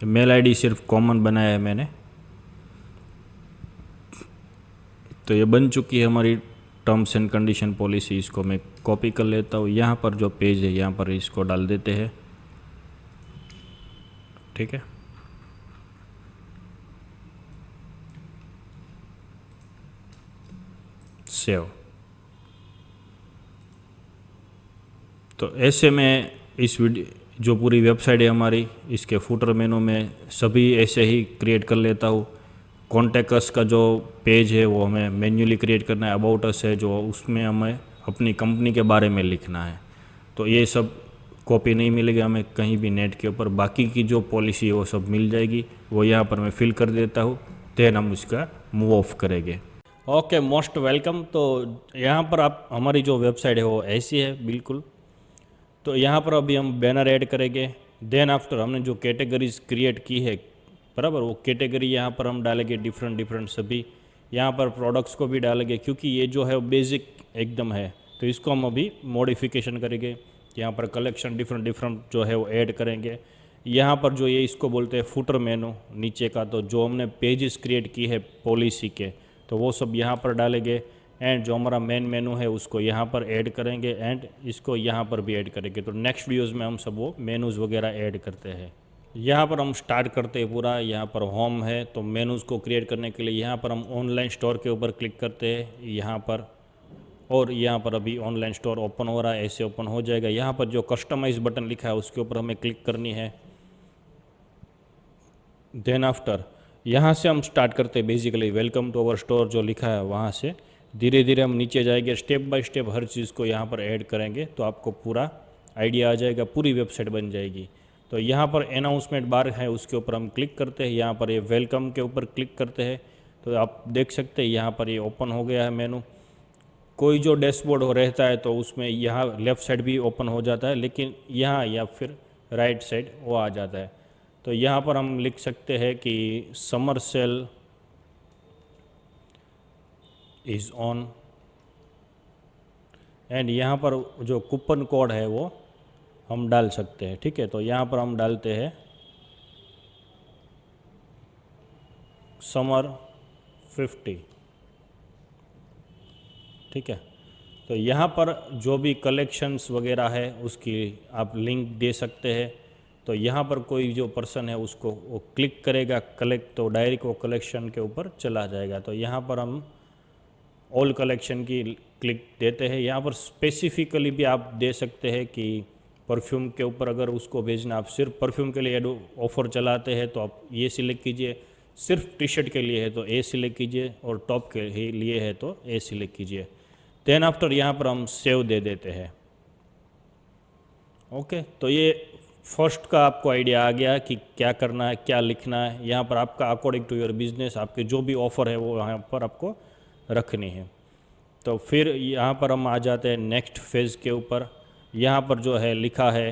मेल आईडी सिर्फ कॉमन बनाया है मैंने। तो ये बन चुकी है हमारी टर्म्स एंड कंडीशन पॉलिसी। इसको मैं कॉपी कर लेता हूँ। यहाँ पर जो पेज है यहाँ पर इसको डाल देते हैं। ठीक है, सेव। तो ऐसे में इस वीडियो जो पूरी वेबसाइट है हमारी, इसके फुटर मेनू में सभी ऐसे ही क्रिएट कर लेता हूँ। कॉन्टैक्ट अस का जो पेज है वो हमें मैन्युअली क्रिएट करना है। अबाउट अस है जो उसमें हमें अपनी कंपनी के बारे में लिखना है। तो ये सब कॉपी नहीं मिलेगी हमें कहीं भी नेट के ऊपर। बाकी की जो पॉलिसी है वो सब मिल जाएगी। वो यहाँ पर मैं फिल कर देता हूँ। देन हम इसका मूव ऑफ करेंगे। Okay, most welcome. तो यहाँ पर आप हमारी जो वेबसाइट है वो ऐसी है बिल्कुल। तो यहाँ पर अभी हम बैनर ऐड करेंगे। देन आफ्टर हमने जो कैटेगरीज क्रिएट की है, बराबर, वो कैटेगरी यहाँ पर हम डालेंगे डिफरेंट सभी। यहाँ पर प्रोडक्ट्स को भी डालेंगे क्योंकि ये जो है वो बेसिक एकदम है। तो इसको हम अभी मॉडिफिकेशन करेंगे। यहाँ पर कलेक्शन डिफरेंट जो है वो ऐड करेंगे। यहाँ पर जो ये इसको बोलते हैं फुटर मेनू नीचे का, तो जो हमने पेजेस क्रिएट की है पॉलिसी के, तो वो सब यहाँ पर डालेंगे। एंड जो हमारा मेन मेनू है उसको यहाँ पर ऐड करेंगे एंड इसको यहाँ पर भी ऐड करेंगे। तो नेक्स्ट वीडियोस में हम सब वो मेनूज़ वगैरह ऐड करते हैं। यहाँ पर हम स्टार्ट करते हैं पूरा। यहाँ पर होम है, तो मेनूज़ को क्रिएट करने के लिए यहाँ पर हम ऑनलाइन स्टोर के ऊपर क्लिक करते हैं यहाँ पर। और यहाँ पर अभी ऑनलाइन स्टोर ओपन हो रहा है, ऐसे ओपन हो जाएगा। यहाँ पर जो कस्टमाइज बटन लिखा है उसके ऊपर हमें क्लिक करनी है। देन आफ्टर यहाँ से हम स्टार्ट करते हैं basically welcome to our store जो लिखा है वहाँ से धीरे धीरे हम नीचे जाएंगे। स्टेप बाय स्टेप हर चीज़ को यहाँ पर ऐड करेंगे तो आपको पूरा आइडिया आ जाएगा, पूरी वेबसाइट बन जाएगी। तो यहाँ पर अनाउंसमेंट बार है उसके ऊपर हम क्लिक करते हैं। यहाँ पर ये वेलकम के ऊपर क्लिक करते हैं तो आप देख सकते हैं यहाँ पर ये ओपन हो गया है मेनू। कोई जो डैशबोर्ड हो रहता है तो उसमें यहाँ लेफ़्ट साइड भी ओपन हो जाता है, लेकिन यहाँ या फिर राइट साइड वो आ जाता है। तो यहाँ पर हम लिख सकते हैं कि summer sale is on. And यहाँ पर जो कूपन कोड है वो हम डाल सकते हैं। ठीक है, तो यहाँ पर हम डालते हैं समर 50। ठीक है, तो यहाँ पर जो भी कलेक्शंस वगैरह है उसकी आप लिंक दे सकते हैं। तो यहाँ पर कोई जो पर्सन है उसको वो क्लिक करेगा कलेक्ट, तो डायरेक्ट वो कलेक्शन के ऊपर चला जाएगा। तो यहाँ पर हम ऑल कलेक्शन की क्लिक देते हैं। यहाँ पर स्पेसिफिकली भी आप दे सकते हैं कि परफ्यूम के ऊपर अगर उसको भेजना, आप सिर्फ परफ्यूम के लिए ऑफ़र चलाते हैं तो आप ये सिलेक्ट कीजिए, सिर्फ टी शर्ट के लिए है तो ए सिलेक्ट कीजिए, और टॉप के लिए है तो ए सिलेक्ट कीजिए। देन आफ्टर यहाँ पर हम सेव दे देते हैं। ओके, तो ये फर्स्ट का आपको आइडिया आ गया कि क्या करना है, क्या लिखना है। यहाँ पर आपका अकॉर्डिंग टू योर बिजनेस आपके जो भी ऑफ़र है वो यहाँ पर आपको रखनी है। तो फिर यहाँ पर हम आ जाते हैं नेक्स्ट फेज़ के ऊपर। यहाँ पर जो है लिखा है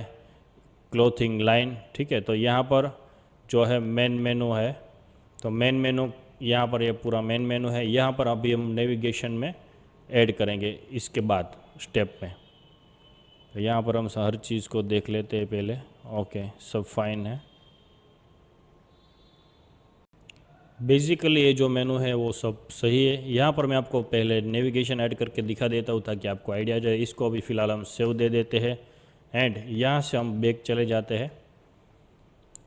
क्लोथिंग लाइन। ठीक है, तो यहाँ पर जो है मेन मेनू है, तो मेन मेनू यहाँ पर ये पूरा मेन मेनू है। यहाँ पर अभी हम नेविगेशन में ऐड करेंगे इसके बाद स्टेप में। तो यहाँ पर हम हर चीज़ को देख लेते हैं पहले। ओके, सब फाइन है। बेसिकली ये जो मेनू है वो सब सही है। यहाँ पर मैं आपको पहले नेविगेशन ऐड करके दिखा देता हूँ ताकि आपको आइडिया जाए। इसको अभी फ़िलहाल हम सेव दे देते हैं एंड यहाँ से हम बैक चले जाते हैं।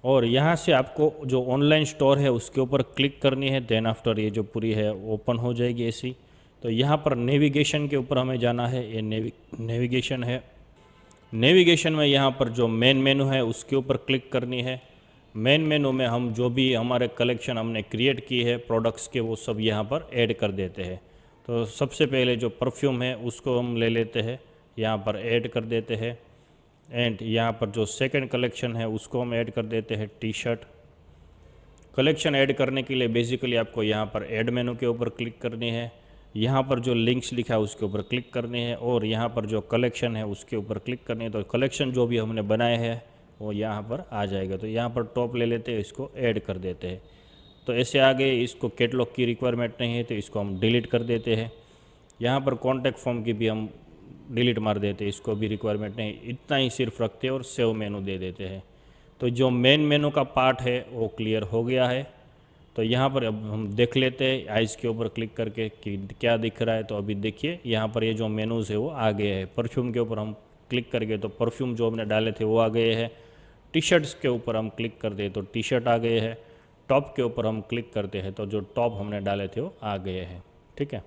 और यहाँ से आपको जो ऑनलाइन स्टोर है उसके ऊपर क्लिक करनी है। देन आफ्टर ये जो पूरी है ओपन हो जाएगी ऐसी। तो यहाँ पर नेविगेशन के ऊपर हमें जाना है। ये नेविगेशन है। नेविगेशन में यहाँ पर जो मेन मेनू है उसके ऊपर क्लिक करनी है। मेन मेनू में हम जो भी हमारे कलेक्शन हमने क्रिएट की है प्रोडक्ट्स के वो सब यहाँ पर ऐड कर देते हैं। तो सबसे पहले जो परफ्यूम है उसको हम ले लेते हैं, यहाँ पर ऐड कर देते हैं। एंड यहाँ पर जो सेकंड कलेक्शन है उसको हम ऐड कर देते हैं टी शर्ट। कलेक्शन ऐड करने के लिए बेसिकली आपको यहाँ पर ऐड मेनू के ऊपर क्लिक करनी है। यहाँ पर जो लिंक्स लिखा है उसके ऊपर क्लिक करनी है और यहाँ पर जो कलेक्शन है उसके ऊपर क्लिक करनी है। तो कलेक्शन जो भी हमने बनाए हैं वो यहाँ पर आ जाएगा। तो यहाँ पर टॉप ले लेते हैं, इसको ऐड कर देते हैं। तो ऐसे आगे इसको कैटलॉग की रिक्वायरमेंट नहीं है तो इसको हम डिलीट कर देते हैं। यहाँ पर कॉन्टैक्ट फॉर्म की भी हम डिलीट मार देते हैं, इसको भी रिक्वायरमेंट नहीं, इतना ही सिर्फ रखते हैं और सेव मेनू दे देते हैं। तो जो मेन मेनू का पार्ट है वो क्लियर हो गया है। तो यहाँ पर अब हम देख लेते हैं आइज़ के ऊपर क्लिक करके कि क्या दिख रहा है। तो अभी देखिए यहाँ पर ये जो मेनूज़ है वो आ गए हैं। परफ्यूम के ऊपर हम क्लिक करके तो परफ्यूम जो हमने डाले थे वो आ गए हैं। टी शर्ट्स के ऊपर हम क्लिक करते हैं तो टी शर्ट आ गए हैं। टॉप के ऊपर हम क्लिक करते हैं तो जो टॉप हमने डाले थे वो आ गए हैं। ठीक है,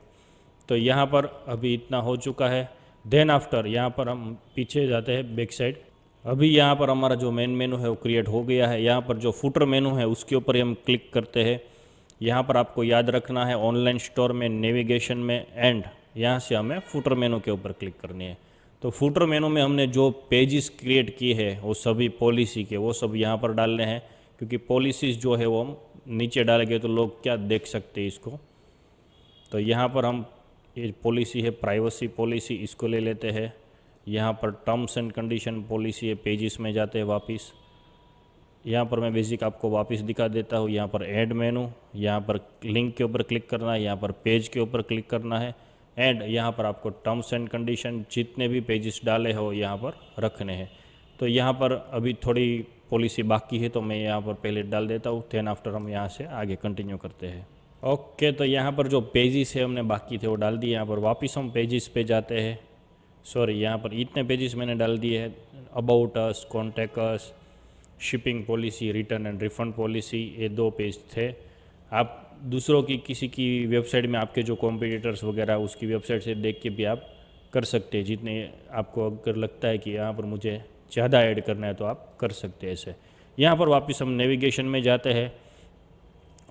तो यहाँ पर अभी इतना हो चुका है। देन आफ्टर यहाँ पर हम पीछे जाते हैं बैक साइड। अभी यहाँ पर हमारा जो मेन मेनू है वो क्रिएट हो गया है। यहाँ पर जो फुटर मेनू है उसके ऊपर हम क्लिक करते हैं। यहाँ पर आपको याद रखना है ऑनलाइन स्टोर में नेविगेशन में एंड यहाँ से हमें फुटर मेनू के ऊपर क्लिक करनी है। तो फुटर मेनू में हमने जो पेजेस क्रिएट किए हैं वो सभी पॉलिसी के वो सब यहाँ पर डालने हैं, क्योंकि पॉलिसीज़ जो है वो हम नीचे डालेंगे तो लोग क्या देख सकते हैं इसको। तो यहाँ पर हम ये पॉलिसी है प्राइवेसी पॉलिसी, इसको ले लेते हैं। यहाँ पर टर्म्स एंड कंडीशन पॉलिसी है, पेजेस में जाते हैं वापस। यहाँ पर मैं बेसिक आपको वापस दिखा देता हूँ। यहाँ पर ऐड मेनू, यहाँ पर लिंक के ऊपर क्लिक करना है, यहाँ पर पेज के ऊपर क्लिक करना है एंड यहाँ पर आपको टर्म्स एंड कंडीशन जितने भी पेजेस डाले हो यहाँ पर रखने हैं। तो यहाँ पर अभी थोड़ी पॉलिसी बाकी है तो मैं यहाँ पर पहले डाल देता हूँ, देन आफ्टर हम यहाँ से आगे कंटिन्यू करते हैं। ओके, तो यहाँ पर जो पेजेस है हमने बाकी थे वो डाल दिए। यहाँ पर वापस हम पेजेस पे जाते हैं। सॉरी, यहाँ पर इतने पेजेस मैंने डाल दिए हैं। About us, contact us, shipping policy, return and refund policy, ये 2 पेज थे। आप दूसरों की किसी की वेबसाइट में आपके जो कॉम्पिटिटर्स वगैरह उसकी वेबसाइट से देख के भी आप कर सकते हैं। जितने आपको अगर लगता है कि यहाँ पर मुझे ज़्यादा ऐड करना है तो आप कर सकते हैं ऐसे। यहाँ पर वापस हम नेविगेशन में जाते हैं।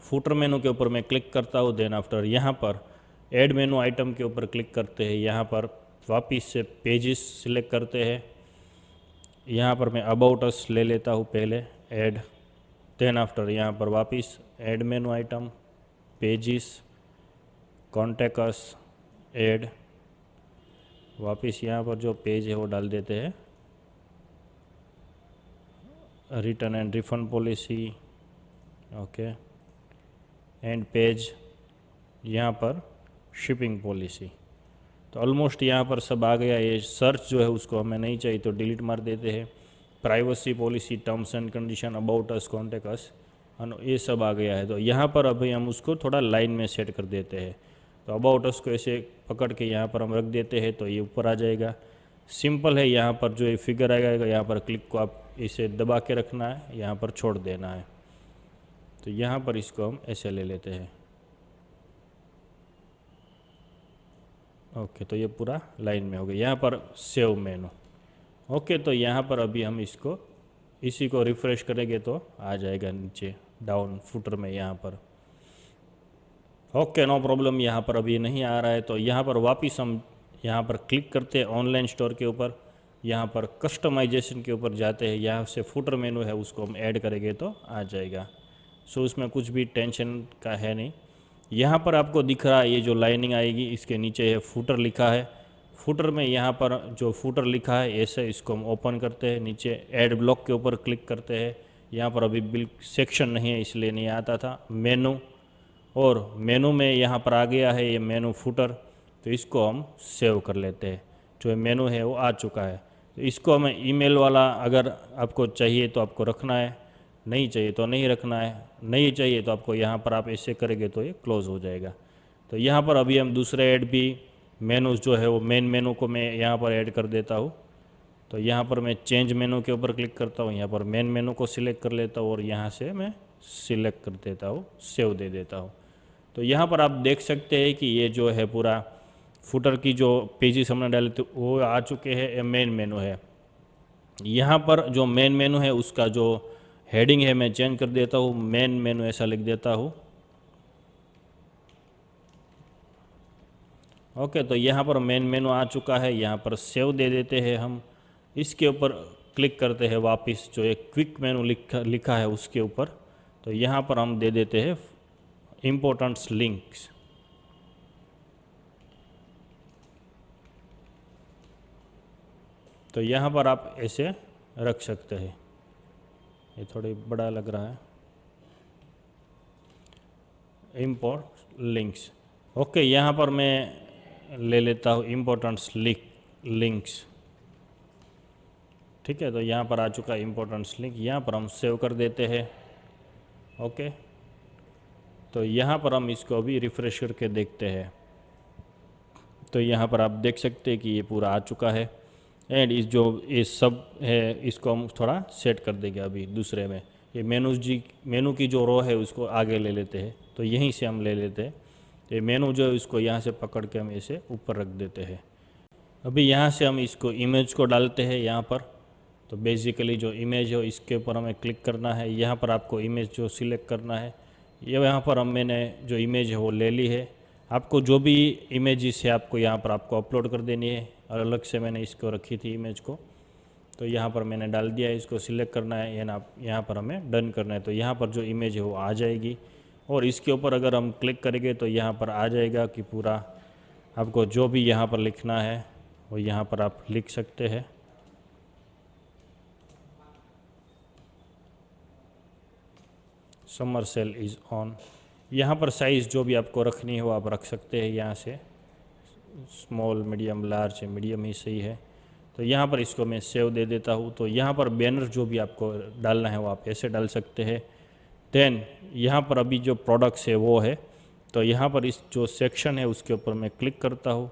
फुटर मेनू के ऊपर मैं क्लिक करता हूँ, देन आफ्टर यहाँ पर ऐड मेनू आइटम के ऊपर क्लिक करते हैं। यहाँ पर वापस से पेजेस सिलेक्ट करते हैं। यहाँ पर मैं अबाउट अस ले लेता हूँ पहले ऐड, देन आफ्टर यहाँ पर वापस add menu item, pages, contact us, add, वापस यहाँ पर जो पेज है वो डाल देते हैं। Return and refund policy, okay, and page, यहाँ पर शिपिंग पॉलिसी। तो ऑलमोस्ट यहाँ पर सब आ गया। ये सर्च जो है उसको हमें नहीं चाहिए तो डिलीट मार देते हैं। Privacy policy, terms and condition, about us, contact us, ये सब आ गया है। तो यहाँ पर अभी हम उसको थोड़ा लाइन में सेट कर देते हैं। तो अबाउट अस को ऐसे पकड़ के यहाँ पर हम रख देते हैं तो ये ऊपर आ जाएगा। सिंपल है। यहाँ पर जो ये फिगर आएगा यहाँ पर क्लिक को आप इसे दबा के रखना है, यहाँ पर छोड़ देना है। तो यहाँ पर इसको हम ऐसे ले लेते हैं। ओके, तो ये पूरा लाइन में हो गया। यहाँ पर सेव मेनू। ओके, तो यहाँ पर अभी हम इसको इसी को रिफ़्रेश करेंगे तो आ जाएगा नीचे डाउन फुटर में यहाँ पर। ओके, नो प्रॉब्लम, यहाँ पर अभी नहीं आ रहा है। तो यहाँ पर वापस हम यहाँ पर क्लिक करते हैं ऑनलाइन स्टोर के ऊपर। यहाँ पर कस्टमाइजेशन के ऊपर जाते हैं। यहाँ से फुटर मेनू है उसको हम ऐड करेंगे तो आ जाएगा। सो उसमें कुछ भी टेंशन का है नहीं। यहाँ पर आपको दिख रहा है ये जो लाइनिंग आएगी इसके नीचे है फुटर लिखा है। फुटर में यहाँ पर जो फुटर लिखा है ऐसे इसको हम ओपन करते हैं। नीचे ऐड ब्लॉक के ऊपर क्लिक करते हैं। यहाँ पर अभी बिल सेक्शन नहीं है इसलिए नहीं आता था। मेनू, और मेनू में यहाँ पर आ गया है ये मेनू फुटर। तो इसको हम सेव कर लेते हैं। जो मेनू है वो आ चुका है। तो इसको हमें ईमेल वाला अगर आपको चाहिए तो आपको रखना है, नहीं चाहिए तो नहीं रखना है। नहीं चाहिए तो आपको यहाँ पर आप ऐसे करेंगे तो ये क्लोज़ हो जाएगा। तो यहाँ पर अभी हम दूसरे ऐड भी मेनूज जो है वो मेन मेनू को मैं यहाँ पर ऐड कर देता हूँ। तो यहाँ पर मैं चेंज मेनू के ऊपर क्लिक करता हूँ, यहाँ पर मेन मेनू को सिलेक्ट कर लेता हूँ और यहाँ से मैं सिलेक्ट कर देता हूँ, सेव दे देता हूँ। तो यहाँ पर आप देख सकते हैं कि ये जो है पूरा फुटर की जो पेजेस हमने डाले थे वो आ चुके हैं। ये मेन मेनू है। यहाँ पर जो मेन मेनू है उसका जो हेडिंग है मैं चेंज कर देता हूँ, मेन मेनू ऐसा लिख देता हूँ। ओके, तो यहाँ पर मेन मेनू आ चुका है। यहाँ पर सेव दे देते हैं हम। इसके ऊपर क्लिक करते हैं वापस जो एक क्विक मेनू लिखा है उसके ऊपर। तो यहाँ पर हम दे देते हैं इम्पोर्टेंट्स लिंक्स। तो यहाँ पर आप ऐसे रख सकते हैं। ये थोड़ी बड़ा लग रहा है। Import links. ओके, यहाँ पर मैं ले लेता हूँ इम्पोर्टेंस लिंक्स। ठीक है, तो यहाँ पर आ चुका है इम्पोर्टेंस लिंक। यहाँ पर हम सेव कर देते हैं। ओके, तो यहाँ पर हम इसको अभी रिफ़्रेश करके देखते हैं। तो यहाँ पर आप देख सकते हैं कि ये पूरा आ चुका है। एंड ये सब है, इसको हम थोड़ा सेट कर देंगे अभी दूसरे में। ये मेनू की जो रो है उसको आगे ले लेते हैं। तो यहीं से हम ले लेते हैं। ये मेनू जो है उसको यहाँ से पकड़ के हम इसे ऊपर रख देते हैं। अभी यहाँ से हम इसको इमेज को डालते हैं यहाँ पर। तो बेसिकली जो इमेज है इसके ऊपर हमें क्लिक करना है। यहाँ पर आपको इमेज जो सिलेक्ट करना है, ये यहाँ पर मैंने जो इमेज है वो ले ली है। आपको जो भी इमेजेस है आपको यहाँ पर आपको अपलोड कर देनी है। अलग से मैंने इसको रखी थी इमेज को, तो यहाँ पर मैंने डाल दिया है। इसको सिलेक्ट करना है, यहाँ पर हमें डन करना है। तो यहाँ पर जो इमेज है वो आ जाएगी। और इसके ऊपर अगर हम क्लिक करेंगे तो यहाँ पर आ जाएगा कि पूरा आपको जो भी यहाँ पर लिखना है वो यहाँ पर आप लिख सकते हैं। Summer sale is on. यहाँ पर साइज़ जो भी आपको रखनी हो आप रख सकते हैं। यहाँ से स्मॉल, मीडियम, लार्ज है, मीडियम ही सही है। तो यहाँ पर इसको मैं सेव दे देता हूँ। तो यहाँ पर बैनर जो भी आपको डालना है वो आप ऐसे डाल सकते हैं। देन यहाँ पर अभी जो प्रोडक्ट्स है वो है, तो यहाँ पर इस जो सेक्शन है उसके ऊपर मैं क्लिक करता हूँ।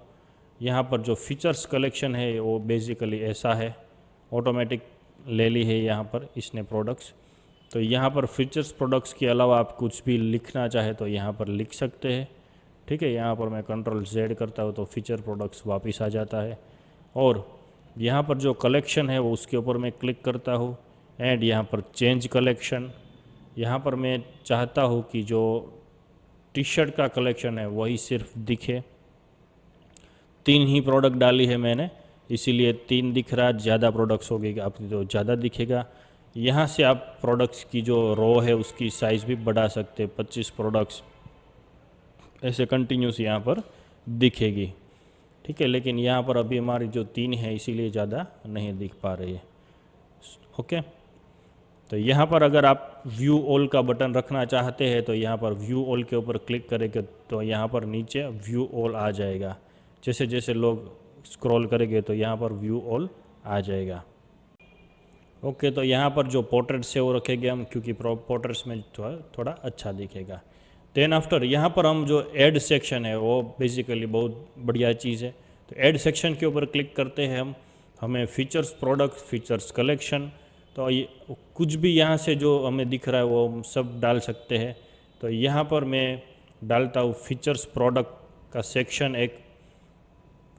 यहाँ पर जो फीचर्स कलेक्शन है वो बेसिकली ऐसा है, ऑटोमेटिक ले ली है यहाँ पर इसने प्रोडक्ट्स। तो यहाँ पर फीचर्स प्रोडक्ट्स के अलावा आप कुछ भी लिखना चाहे तो यहाँ पर लिख सकते हैं। ठीक है, यहाँ पर मैं Ctrl+Z करता हूँ तो फीचर प्रोडक्ट्स वापस आ जाता है। और यहाँ पर जो कलेक्शन है वो उसके ऊपर मैं क्लिक करता हूँ। एंड यहाँ पर चेंज कलेक्शन, यहाँ पर मैं चाहता हूँ कि जो टी शर्ट का कलेक्शन है वही सिर्फ दिखे। 3 ही प्रोडक्ट डाली है मैंने, इसीलिए 3 दिख रहा। ज़्यादा प्रोडक्ट्स हो गए आपकी तो ज़्यादा दिखेगा। यहाँ से आप प्रोडक्ट्स की जो रो है उसकी साइज़ भी बढ़ा सकते हैं। 25 प्रोडक्ट्स ऐसे कंटिन्यूस यहाँ पर दिखेगी। ठीक है, लेकिन यहाँ पर अभी हमारी जो 3 है इसीलिए ज़्यादा नहीं दिख पा रही है। ओके, तो यहाँ पर अगर आप व्यू ऑल का बटन रखना चाहते हैं तो यहाँ पर व्यू ऑल के ऊपर क्लिक करेंगे तो यहाँ पर नीचे व्यू ऑल आ जाएगा। जैसे जैसे लोग स्क्रॉल करेंगे तो यहाँ पर व्यू ऑल आ जाएगा। ओके, तो यहाँ पर जो पोर्ट्रेट्स है वो रखेंगे हम, क्योंकि पोर्ट्रेट्स में थोड़ा अच्छा दिखेगा। देन आफ्टर यहाँ पर हम जो ऐड सेक्शन है वो बेसिकली बहुत बढ़िया चीज़ है। तो ऐड सेक्शन के ऊपर क्लिक करते हैं हम। हमें फीचर्स प्रोडक्ट, फीचर्स कलेक्शन, तो ये कुछ भी यहाँ से जो हमें दिख रहा है वो हम सब डाल सकते हैं। तो यहाँ पर मैं डालता हूँ फीचर्स प्रोडक्ट का सेक्शन एक।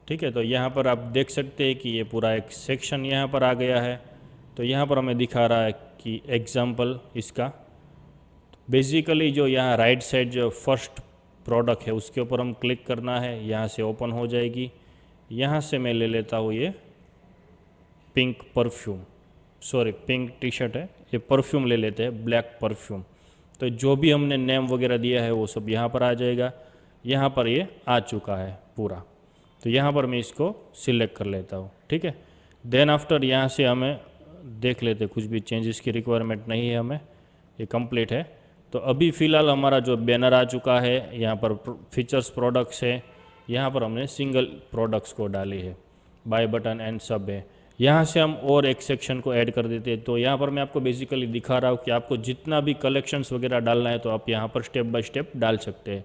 ठीक है, तो यहाँ पर आप देख सकते हैं कि ये पूरा एक सेक्शन यहाँ पर आ गया है। तो यहाँ पर हमें दिखा रहा है कि एग्जाम्पल इसका बेसिकली जो यहाँ राइट साइड जो फर्स्ट प्रोडक्ट है उसके ऊपर हम क्लिक करना है। यहाँ से ओपन हो जाएगी। यहाँ से मैं ले लेता हूँ ये pink perfume, sorry pink T shirt है, ये परफ्यूम ले लेते हैं, ब्लैक परफ्यूम। तो जो भी हमने नेम वगैरह दिया है वो सब यहाँ पर आ जाएगा। यहाँ पर ये आ चुका है पूरा। तो यहाँ पर मैं इसको सिलेक्ट कर लेता हूँ। ठीक है, देन आफ्टर यहाँ से हमें देख लेते, कुछ भी चेंजेस की रिक्वायरमेंट नहीं है हमें, ये कंप्लीट है। तो अभी फ़िलहाल हमारा जो बैनर आ चुका है, यहाँ पर फीचर्स प्रोडक्ट्स है, यहाँ पर हमने सिंगल प्रोडक्ट्स को डाली है, बाय बटन एंड सब है। यहाँ से हम और एक सेक्शन को ऐड कर देते हैं। तो यहाँ पर मैं आपको बेसिकली दिखा रहा हूँ कि आपको जितना भी कलेक्शंस वगैरह डालना है तो आप यहाँ पर स्टेप बाय स्टेप डाल सकते हैं।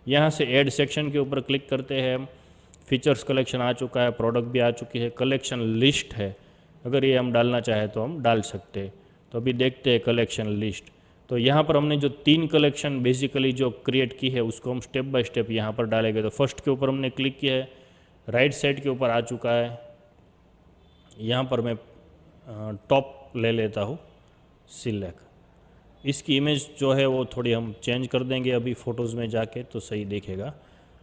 यहाँ से ऐड सेक्शन के ऊपर क्लिक करते हैं हम। फीचर्स कलेक्शन आ चुका है, प्रोडक्ट भी आ चुकी है, कलेक्शन लिस्ट है, अगर ये हम डालना चाहें तो हम डाल सकते हैं। तो अभी देखते हैं कलेक्शन लिस्ट। तो यहाँ पर हमने जो 3 कलेक्शन बेसिकली जो क्रिएट की है उसको हम स्टेप बाय स्टेप यहाँ पर डालेंगे। तो फर्स्ट के ऊपर हमने क्लिक किया है, राइट साइड के ऊपर आ चुका है। यहाँ पर मैं टॉप ले लेता हूँ सिलेक्ट। इसकी इमेज जो है वो थोड़ी हम चेंज कर देंगे अभी फ़ोटोज़ में जाके, तो सही दिखेगा।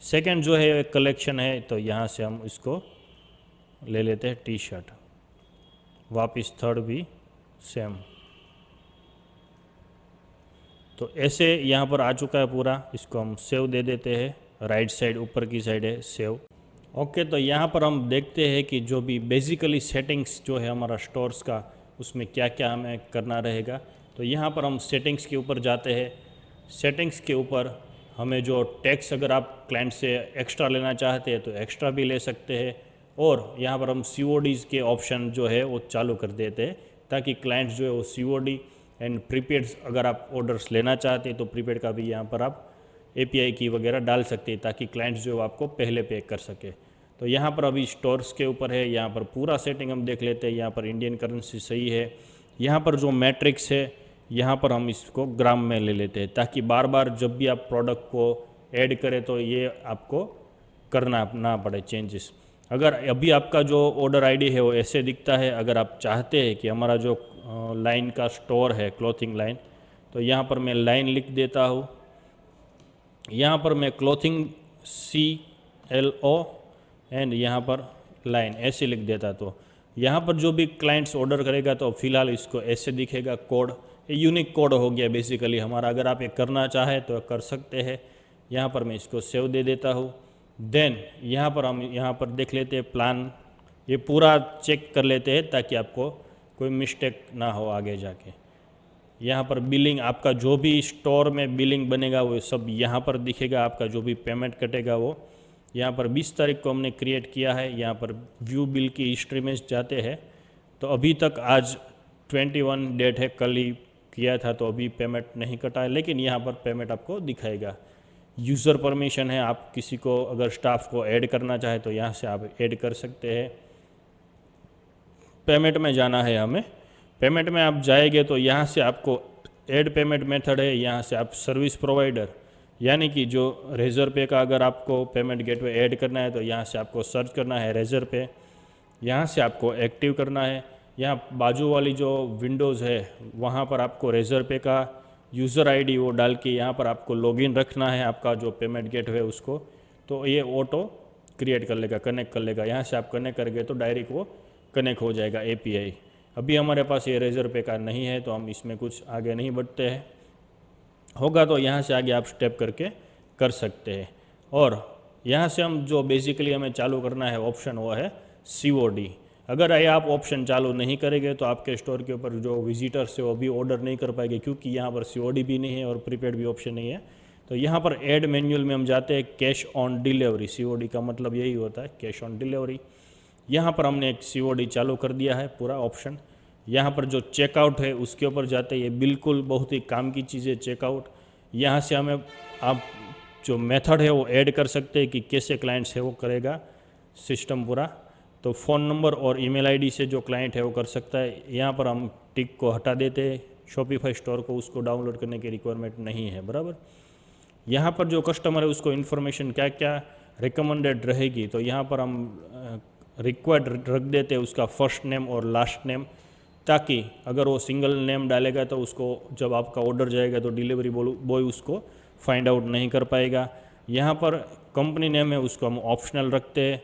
सेकंड जो है कलेक्शन है, तो यहाँ से हम इसको ले लेते हैं टी शर्ट। वापस थर्ड भी सेम। तो ऐसे यहाँ पर आ चुका है पूरा। इसको हम सेव दे देते हैं। राइट साइड ऊपर की साइड है सेव। ओके, तो यहाँ पर हम देखते हैं कि जो भी बेसिकली सेटिंग्स जो है हमारा स्टोर्स का, उसमें क्या क्या हमें करना रहेगा। तो यहाँ पर हम सेटिंग्स के ऊपर जाते हैं। सेटिंग्स के ऊपर हमें जो टैक्स अगर आप क्लाइंट से एक्स्ट्रा लेना चाहते हैं तो एक्स्ट्रा भी ले सकते हैं, और यहाँ पर हम CODs के ऑप्शन जो है वो चालू कर देते हैं, ताकि क्लाइंट जो है वो COD एंड प्रीपेड अगर आप ऑर्डर्स लेना चाहते हैं तो प्रीपेड का भी यहाँ पर आप API की वगैरह डाल सकते हैं, ताकि क्लाइंट जो है आपको पहले पे कर सके। तो यहाँ पर अभी स्टोर्स के ऊपर है, यहाँ पर पूरा सेटिंग हम देख लेते हैं। यहाँ पर इंडियन करेंसी सही है। यहाँ पर जो मैट्रिक्स है यहाँ पर हम इसको ग्राम में ले लेते हैं, ताकि बार बार जब भी आप प्रोडक्ट को ऐड करें तो ये आपको करना ना पड़े चेंजेस। अगर अभी आपका जो ऑर्डर आईडी है वो ऐसे दिखता है, अगर आप चाहते हैं कि हमारा जो लाइन का स्टोर है क्लॉथिंग लाइन, तो यहाँ पर मैं लाइन लिख देता हूँ। यहाँ पर मैं क्लॉथिंग CLO एंड यहाँ पर लाइन ऐसे लिख देता। तो यहाँ पर जो भी क्लाइंट्स ऑर्डर करेगा तो फ़िलहाल इसको ऐसे दिखेगा कोड। ये यूनिक कोड हो गया बेसिकली हमारा। अगर आप ये करना चाहें तो कर सकते हैं। यहाँ पर मैं इसको सेव दे देता हूँ। देन यहाँ पर हम यहाँ पर देख लेते हैं प्लान, ये पूरा चेक कर लेते हैं ताकि आपको कोई मिस्टेक ना हो आगे जाके। यहाँ पर बिलिंग, आपका जो भी स्टोर में बिलिंग बनेगा वो सब यहाँ पर दिखेगा। आपका जो भी पेमेंट कटेगा वो यहाँ पर 20 तारीख को हमने क्रिएट किया है। यहाँ पर व्यू बिल की हिस्ट्री में जाते हैं तो अभी तक आज 21 डेट है, कल ही किया था तो अभी पेमेंट नहीं कटा है, लेकिन यहाँ पर पेमेंट आपको दिखाएगा। यूज़र परमिशन है, आप किसी को अगर स्टाफ को ऐड करना चाहे तो यहाँ से आप ऐड कर सकते हैं। पेमेंट में जाना है हमें। पेमेंट में आप जाएंगे तो यहाँ से आपको ऐड पेमेंट मेथड है, यहाँ से आप सर्विस प्रोवाइडर यानी कि जो रेजर पे का अगर आपको पेमेंट गेटवे ऐड करना है तो यहाँ से आपको सर्च करना है रेजर पे, यहाँ से आपको एक्टिव करना है। यहाँ बाजू वाली जो विंडोज़ है वहाँ पर आपको रेजर पे का यूज़र आईडी वो डाल के यहाँ पर आपको लॉगिन रखना है आपका जो पेमेंट गेटवे उसको, तो ये ऑटो क्रिएट कर लेगा, कनेक्ट कर लेगा। यहाँ से आप कनेक्ट करेंगे तो डायरेक्ट वो कनेक्ट हो जाएगा API। अभी हमारे पास ये रेजर पे का नहीं है तो हम इसमें कुछ आगे नहीं बढ़ते हैं। होगा तो यहाँ से आगे आप स्टेप करके कर सकते हैं। और यहाँ से हम जो बेसिकली हमें चालू करना है ऑप्शन वो है COD। अगर ये आप ऑप्शन चालू नहीं करेंगे तो आपके स्टोर के ऊपर जो विजिटर्स है वो भी ऑर्डर नहीं कर पाएंगे, क्योंकि यहाँ पर COD भी नहीं है और प्रीपेड भी ऑप्शन नहीं है। तो यहाँ पर ऐड मैनुअल में हम जाते हैं कैश ऑन डिलीवरी। COD का मतलब यही होता है, कैश ऑन डिलीवरी। यहाँ पर हमने एक COD चालू कर दिया है पूरा ऑप्शन। यहाँ पर जो चेकआउट है उसके ऊपर जाते हैं, ये बिल्कुल बहुत ही काम की चीज़ है चेकआउट। यहाँ से हमें आप जो मेथड है वो ऐड कर सकते हैं कि कैसे क्लाइंट है वो करेगा सिस्टम पूरा। तो फ़ोन नंबर और ईमेल आईडी से जो क्लाइंट है वो कर सकता है। यहाँ पर हम टिक को हटा देते हैं, शॉपिफाई स्टोर को उसको डाउनलोड करने की रिक्वायरमेंट नहीं है, बराबर। यहाँ पर जो कस्टमर है उसको इन्फॉर्मेशन क्या क्या रिकमेंडेड रहेगी, तो यहाँ पर हम रिक्वायर्ड रख देते हैं उसका फर्स्ट नेम और लास्ट नेम, ताकि अगर वो सिंगल नेम डालेगा तो उसको जब आपका ऑर्डर जाएगा तो डिलीवरी बॉय उसको फाइंड आउट नहीं कर पाएगा। यहाँ पर कंपनी नेम है उसको हम ऑप्शनल रखते हैं।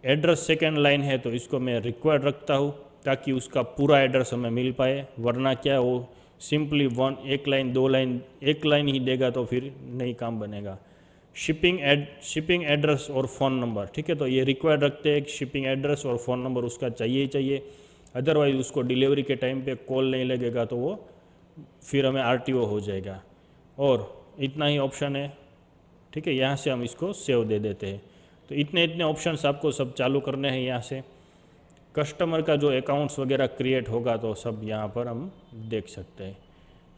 एड्रेस सेकेंड लाइन है तो इसको मैं रिक्वायर्ड रखता हूँ ताकि उसका पूरा एड्रेस हमें मिल पाए, वरना क्या है वो सिंपली एक लाइन दो लाइन एक लाइन ही देगा तो फिर नहीं काम बनेगा। शिपिंग एड्रेस और फ़ोन नंबर, ठीक है, तो ये रिक्वायर्ड रखते हैं। शिपिंग एड्रेस और फ़ोन नंबर उसका चाहिए ही चाहिए, अदरवाइज़ उसको डिलीवरी के टाइम पे कॉल नहीं लगेगा तो वो फिर हमें RTO हो जाएगा। और इतना ही ऑप्शन है, ठीक है। यहाँ से हम इसको सेव दे देते हैं। तो इतने ऑप्शंस आपको सब चालू करने हैं। यहाँ से कस्टमर का जो अकाउंट्स वगैरह क्रिएट होगा तो सब यहाँ पर हम देख सकते हैं।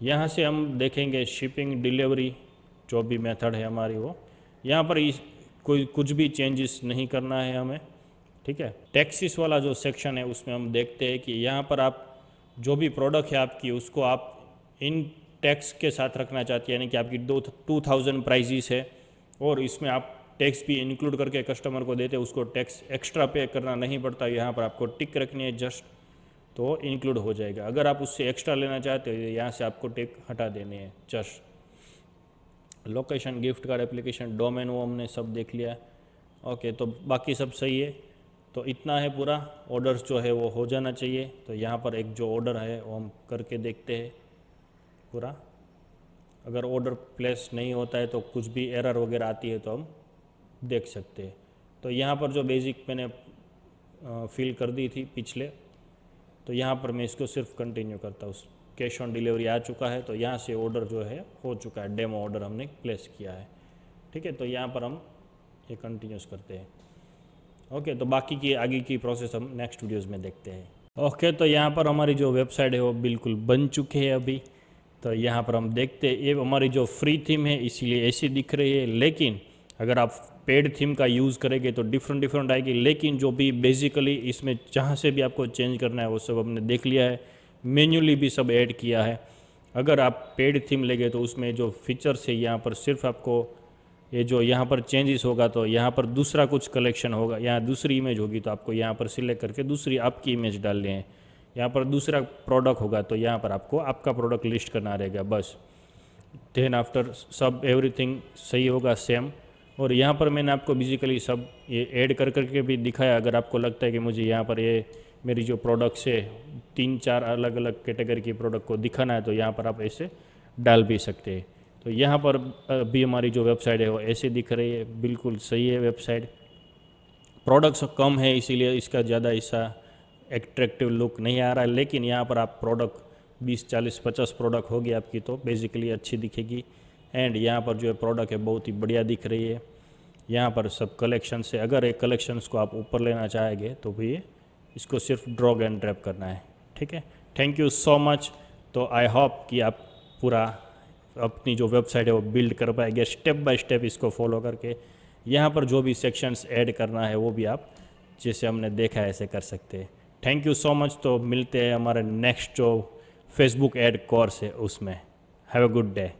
यहाँ से हम देखेंगे शिपिंग डिलीवरी जो भी मेथड है हमारी वो, यहाँ पर कोई कुछ भी चेंजेस नहीं करना है हमें, ठीक है। टैक्सेस वाला जो सेक्शन है उसमें हम देखते हैं कि यहाँ पर आप जो भी प्रोडक्ट है आपकी उसको आप इन टैक्स के साथ रखना चाहते हैं, यानी कि आपकी 2000 प्राइजेस है और इसमें आप टैक्स भी इंक्लूड करके कस्टमर को देते हैं, उसको टैक्स एक्स्ट्रा पे करना नहीं पड़ता। यहाँ पर आपको टिक रखनी है जस्ट, तो इंक्लूड हो जाएगा। अगर आप उससे एक्स्ट्रा लेना चाहते हो यहाँ से आपको टिक हटा देनी है just. Location, gift card, application, domain वो हमने सब देख लिया। ओके, तो बाकी सब सही है। तो इतना है पूरा, ऑर्डर्स जो है वो हो जाना चाहिए। तो यहाँ पर एक जो ऑर्डर है वो हम करके देखते हैं पूरा। अगर ऑर्डर प्लेस नहीं होता है तो कुछ भी एरर वगैरह आती है तो हम देख सकते हैं। तो यहाँ पर जो बेसिक मैंने फिल कर दी थी पिछले, तो यहाँ पर मैं इसको सिर्फ कंटिन्यू करता हूँ। कैश ऑन डिलीवरी आ चुका है, तो यहाँ से ऑर्डर जो है हो चुका है, डेमो ऑर्डर हमने प्लेस किया है। ठीक है, तो यहाँ पर हम ये कंटिन्यूस करते हैं। ओके, तो बाकी की आगे की प्रोसेस हम नेक्स्ट वीडियोज़ में देखते हैं। ओके, तो यहाँ पर हमारी जो वेबसाइट है वो बिल्कुल बन चुकी है अभी। तो यहाँ पर हम देखते हैं, ये हमारी जो फ्री थीम है इसीलिए ऐसी दिख रही है, लेकिन अगर आप पेड थीम का यूज़ करेंगे तो डिफरेंट आएगी। लेकिन जो भी बेसिकली इसमें जहाँ से भी आपको चेंज करना है वो सब हमने देख लिया है, मैन्युअली भी सब ऐड किया है। अगर आप पेड थीम लेंगे तो उसमें जो फीचर्स है यहाँ पर सिर्फ आपको ये जो यहाँ पर चेंजेस होगा, तो यहाँ पर दूसरा कुछ कलेक्शन होगा, यहाँ दूसरी इमेज होगी तो आपको यहाँ पर सिलेक्ट करके दूसरी आपकी इमेज डालनी है। यहाँ पर दूसरा प्रोडक्ट होगा तो यहाँ पर आपको आपका प्रोडक्ट लिस्ट करना रहेगा बस। देन आफ्टर सब एवरीथिंग सही होगा सेम। और यहाँ पर मैंने आपको बेसिकली सब ये ऐड करके भी दिखाया। अगर आपको लगता है कि मुझे यहाँ पर ये मेरी जो प्रोडक्ट्स है 3-4 अलग अलग कैटेगरी की प्रोडक्ट को दिखाना है तो यहाँ पर आप ऐसे डाल भी सकते हैं। तो यहाँ पर भी हमारी जो वेबसाइट है वो ऐसे दिख रही है, बिल्कुल सही है वेबसाइट। प्रोडक्ट्स कम है इसीलिए इसका ज़्यादा ऐसा एट्रैक्टिव लुक नहीं आ रहा है, लेकिन यहाँ पर आप प्रोडक्ट 20-40-50 प्रोडक्ट होगी आपकी तो बेसिकली अच्छी दिखेगी। एंड यहाँ पर जो है प्रोडक्ट है बहुत ही बढ़िया दिख रही है। यहाँ पर सब कलेक्शन से, अगर एक कलेक्शंस को आप ऊपर लेना चाहेंगे तो भी इसको सिर्फ ड्रैग एंड ड्रॉप करना है। ठीक है, थैंक यू सो मच। तो आई होप कि आप पूरा अपनी जो वेबसाइट है वो बिल्ड कर पाएंगे स्टेप बाय स्टेप इसको फॉलो करके। यहाँ पर जो भी सेक्शंस ऐड करना है वो भी आप जैसे हमने देखा है ऐसे कर सकते हैं। Thank you so much. तो मिलते हैं हमारे नेक्स्ट जो फेसबुक ऐड कोर्स है उसमें। Have a good day.